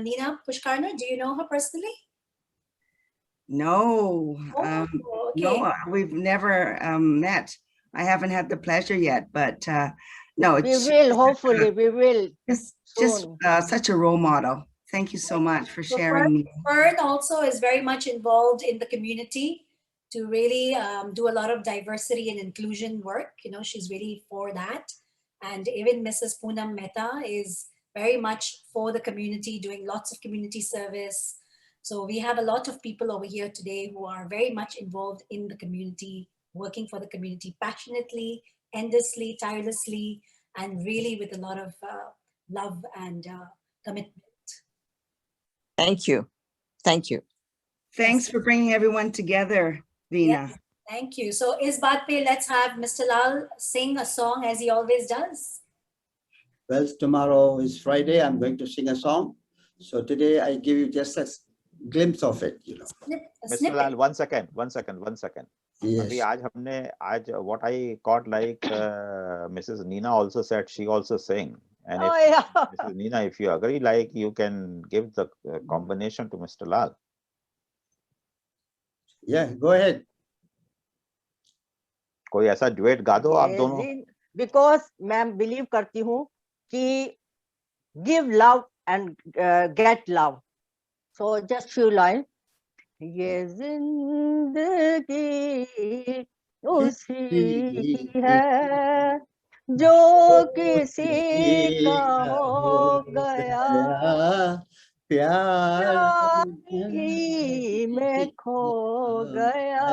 Nina Pushkarna? Do you know her personally? No, Oh, okay. no, we've never met. I haven't had the pleasure yet, but no, We it's will, hopefully, we will. just soon. such a role model. Thank you so much for So sharing. Fern also is very much involved in the community to really do a lot of diversity and inclusion work. You know, she's really for that. And even Mrs. Poonam Mehta is very much for the community, doing lots of community service. So we have a lot of people over here today who are very much involved in the community, working for the community passionately, endlessly, tirelessly, and really with a lot of love and commitment. Thank you. Thank you. Thanks for bringing everyone together, Veena. Yes, thank you. So is baat pe, let's have Mr. Lal sing a song as he always does. Well, tomorrow is Friday. I'm going to sing a song. So today I give you just a glimpse of it, you know. A Mr. snippet. Lal, one second. Yes. What I caught, like Mrs. Nina also said, she also sang. And Oh, if, yeah. Mrs. Nina, if you agree, like you can give the combination to Mr. Lal. Yeah, go ahead. कोई ऐसा duet गा दो आप दोनों. Because मैं believe करती हूँ कि give love and get love. So just few lines. ये जिंदगी उसी की है जो किसी का हो गया प्यार ही में खो गया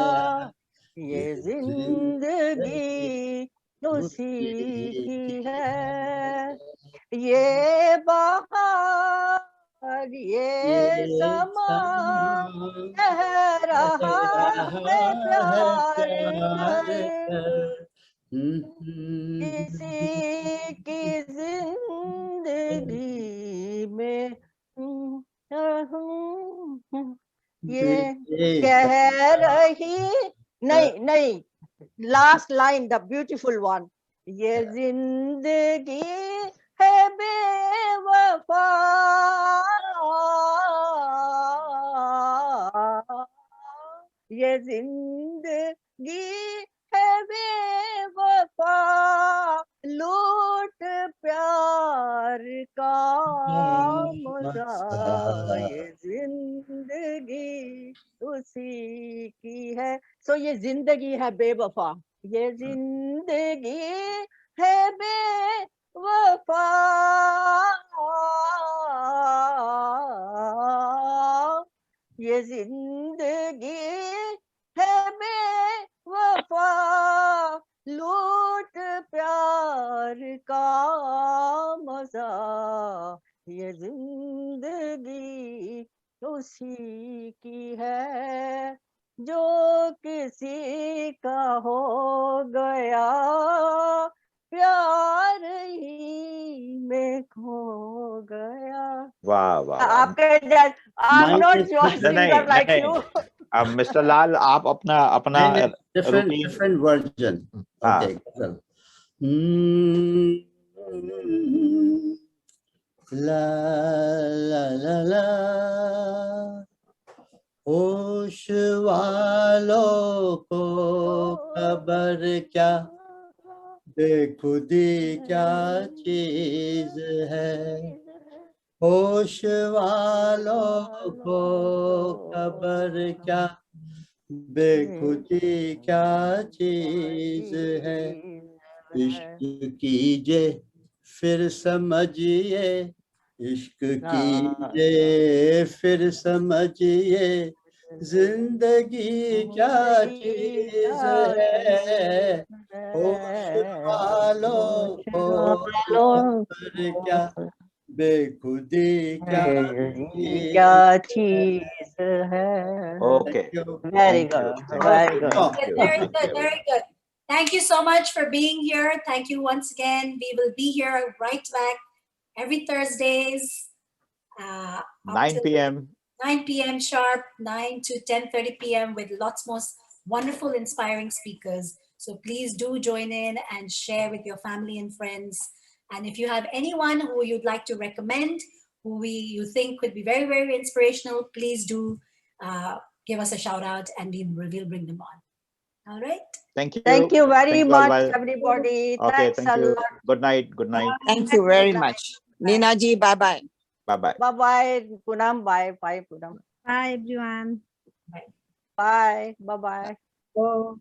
ये जिंदगी उसी की है ये बहार ये समा कह रहा है प्यार किसी की जिंदगी में ये कह रही नहीं last line, the beautiful one. ये जिंदगी है बेवफा ये जिंदगी है बेवफा लूट प्यार का मजा ये जिंदगी उसी की है सो ये जिंदगी है बेवफा ये जिंदगी है बेवफा ये जिंदगी है बेवफा लूट प्यार का मजा ये जिंदगी उसी की है जो किसी का हो गया प्यार ही में खो गया वाह वाह आपके I'm not your singer like you अब मिस्टर लाल आप अपना different version. Okay. Well. La la la la होश वालों को खबर क्या बेखुदी क्या चीज है होश वालों को खबर क्या बेखुदी क्या चीज है इश्क कीजिए फिर समझिए इश्क कीजिए फिर समझिए जिंदगी क्या चीज है होश वालो वालों पर क्या बेखुदी क्या क्या चीज है. Okay. Very Thank you. good, Thank very you. good. Thank Good, you. very Thank good, you. very good. Thank you so much for being here. Thank you once again. We will be here right back every Thursdays up 9 till p.m. 9 p.m. sharp, 9 to 10:30 p.m. with lots more wonderful, inspiring speakers. So please do join in and share with your family and friends. And if you have anyone who you'd like to recommend, who you think could be very, very inspirational, please do give us a shout out and we'll bring them on. All right. Thank you. Thank you very Thank you, much, Alvaro. everybody. Okay, Thanks thank a you. lot. Good night. Good night. Thank you very much. Nina ji, bye-bye. Bye-bye. Bye-bye, Poonam. Bye. Bye, Poonam. Bye everyone. Bye. Bye-bye. तो